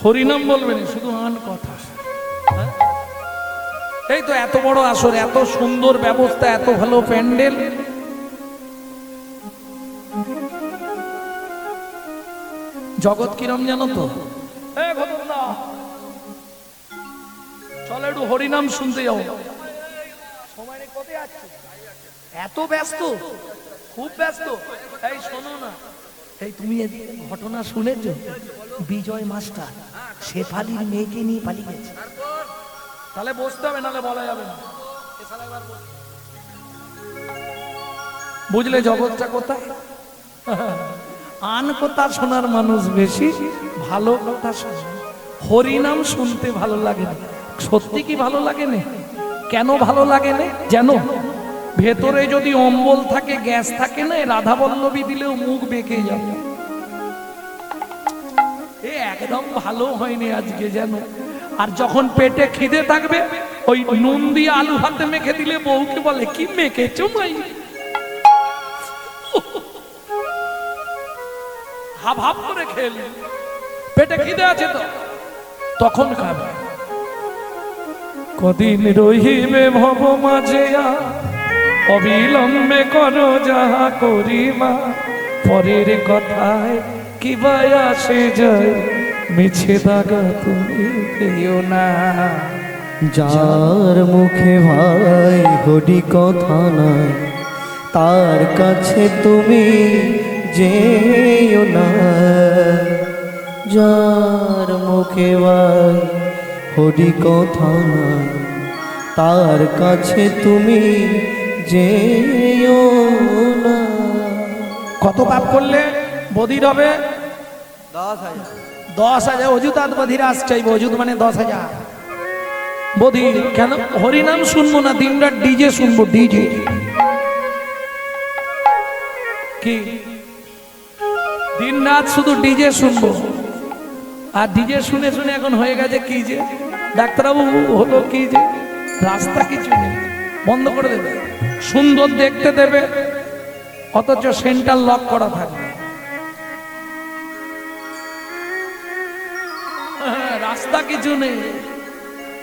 হরিনাম বলবেন, শুধু আন কথা। হ্যাঁ? এই তো এত বড় আসর, এত সুন্দর ব্যবস্থা, এত ভালো প্যান্ডেল, জগৎ কিরম জানো তো? চলো একটু হরিনাম শুনতে যাও। সময় নেই, কোথায় আছে? এত ব্যস্ত, খুব ব্যস্ত। এই শোনো না, এই তুমি এদিকে ঘটনা শুনেছো? বিজয় মাস্টার শেফালির মেয়েকে নিয়ে পালিয়ে গেছে। তাহলে বসতে হবে, নাহলে বলা যাবে না। বুঝলে জগৎটা কোথায়? আন কথা শোনার মানুষ বেশি, ভালো কথা শোনে। হরিনাম শুনতে ভালো লাগে না। সত্যি কি ভালো লাগে না? কেন ভালো লাগে না জানো? ভেতরে যদি অম্বল থাকে, গ্যাস থাকে না, রাধা বল্লভী দিলেও মুখ বেঁকে যাবে। এ একদম ভালো হয়নি আজকে জানো। আর যখন পেটে খিদে থাকবে, ওই নুন দিয়ে আলু হাতে মেখে দিলে বউকে বলে, কি মেখেছো মাই? হাফ হাফ করে খেলে, পেটে খিদে আছে তো তখন খাবে। কদিন রহিবে ভব মাঝে, অবিলম্বে করো যাহা করিবা, পরের কথায় কি ভাই আসে যায়, মিছে দাগা তুমি দিও না। যার মুখে ভাই হরি কথা নাই, তার কাছে তুমি যেও না। যার মুখে ভাই হরি কথা নাই, তার কাছে তুমি যেও না। কত পাপ করলে বধির হবে? 10,000। অযুতাৎ বধিরাজ চাইব। অযুত মানে 10,000 বধির। কেন? হরিনাম শুনবো না, দিনরাত ডিজে শুনবো। ডিজে কি? দিন রাত শুধু ডিজে শুনবো। আর ডিজে শুনে শুনে এখন হয়ে গেছে কি যে, ডাক্তারবাবু হলো কি যে, রাস্তা কিছু নেই, বন্ধ করে দেবে। সুন্দর দেখতে দেবে, অথচ সেন্টার লক করা থাকবে। রাস্তা কিছু নেই।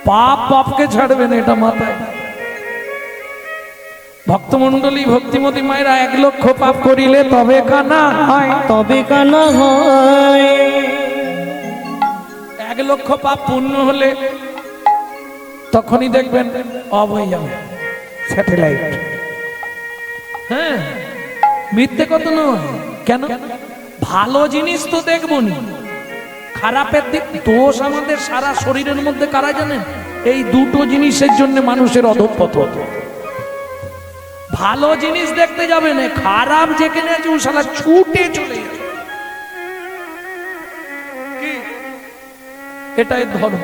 পাপ পাপকে ছাড়বে না, এটা মাথায়। ভক্তমন্ডলী, ভক্তিমতী মায়েরা 1 লক্ষ পাপ করিলে তবে কানা হয়, তবে কানা হয়। 1 লক্ষ পাপ পূর্ণ হলে তখনই দেখবেন অব হয়ে যাবে স্যাটেলাইট। হ্যাঁ, মিথ্যে কথা নয়। কেন? ভালো জিনিস তো দেখবো নি, খারাপের দিক। দোষ আমাদের সারা শরীরের মধ্যে কারা জানেন? এই দুটো জিনিসের জন্য মানুষের অধঃপতন। ভালো জিনিস দেখতে যাবে না, খারাপ যেখানে আছে ও শালা ছুটে চলে যাবে। কি? এটাই ধর্ম।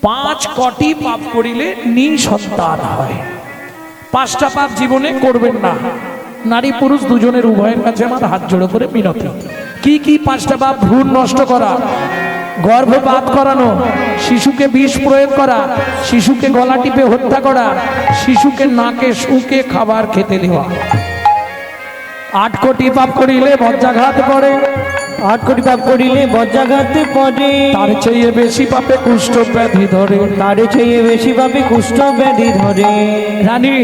5 কোটি পাপ করিলে নিঃসন্তান হয়। 5টা পাপ জীবনে করবেন না। নারী পুরুষ দুজনের উভয়ের কাছে আমার হাত জোড়ো করে মিনতি। কি কি 5টা পাপ? ভ্রূণ নষ্ট করা, গর্ভপাত করানো, শিশুকে বিষ প্রয়োগ করা, শিশুকে গলা টিপে হত্যা করা, শিশুকে নাকে শুকে খাবার খেতে দেওয়া। 8 কোটি পাপ করিলে বজ্রাঘাত পড়ে। 8 কোটি পাপ করিলে বজ্রাঘাতে পড়ে। তার চেয়ে বেশি পাপে কুষ্ঠ ব্যাধি ধরে। তার চেয়ে বেশি পাপে কুষ্ঠ ব্যাধি ধরে। রানী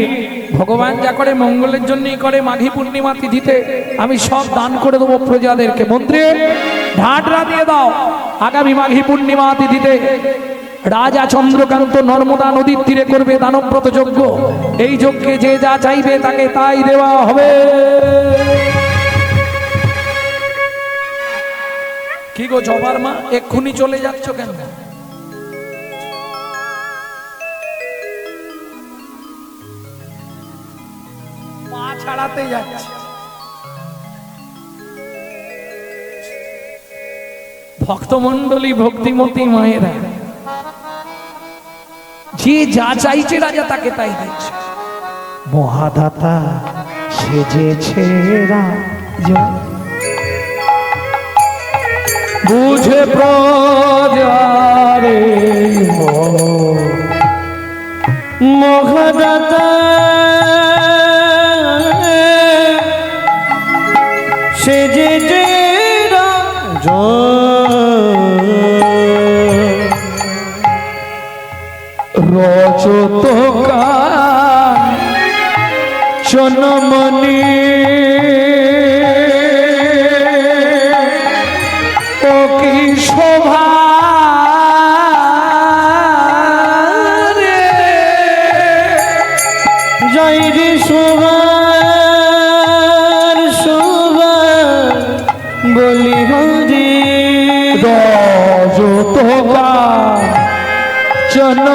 ভগবান যা করে মঙ্গলের জন্যই করে। মাঘী পূর্ণিমা তিথিতে আমি সব দান করে দেবো প্রজাদেরকে। মন্ত্রী ঢাটরা দিয়ে দাও। আগামী মাঘী পূর্ণিমা তিথিতে রাজা চন্দ্রকান্ত নর্মদা নদীর তীরে করবে দানব্রত যজ্ঞ। এই যজ্ঞে যে যা চাইবে তাকে তাই দেওয়া হবে। কি গো জবার মা, এক্ষুনি চলে যাচ্ছ কেন? পা ছাড়াতে যাচ্ছে। ভক্তমন্ডলী, ভক্তিমতী মায়েরা, যে যা চাইছে রাজা তাকে তাই দিচ্ছে। মহাদাতা সেজেছে রাজা, বুঝে প্রজারে মহাদাতা সেজেছে রাজা, রচতকার জনমনি ও কি শোভা রে, জয় রে শোভার শোভা বলি হরি রচতকার জন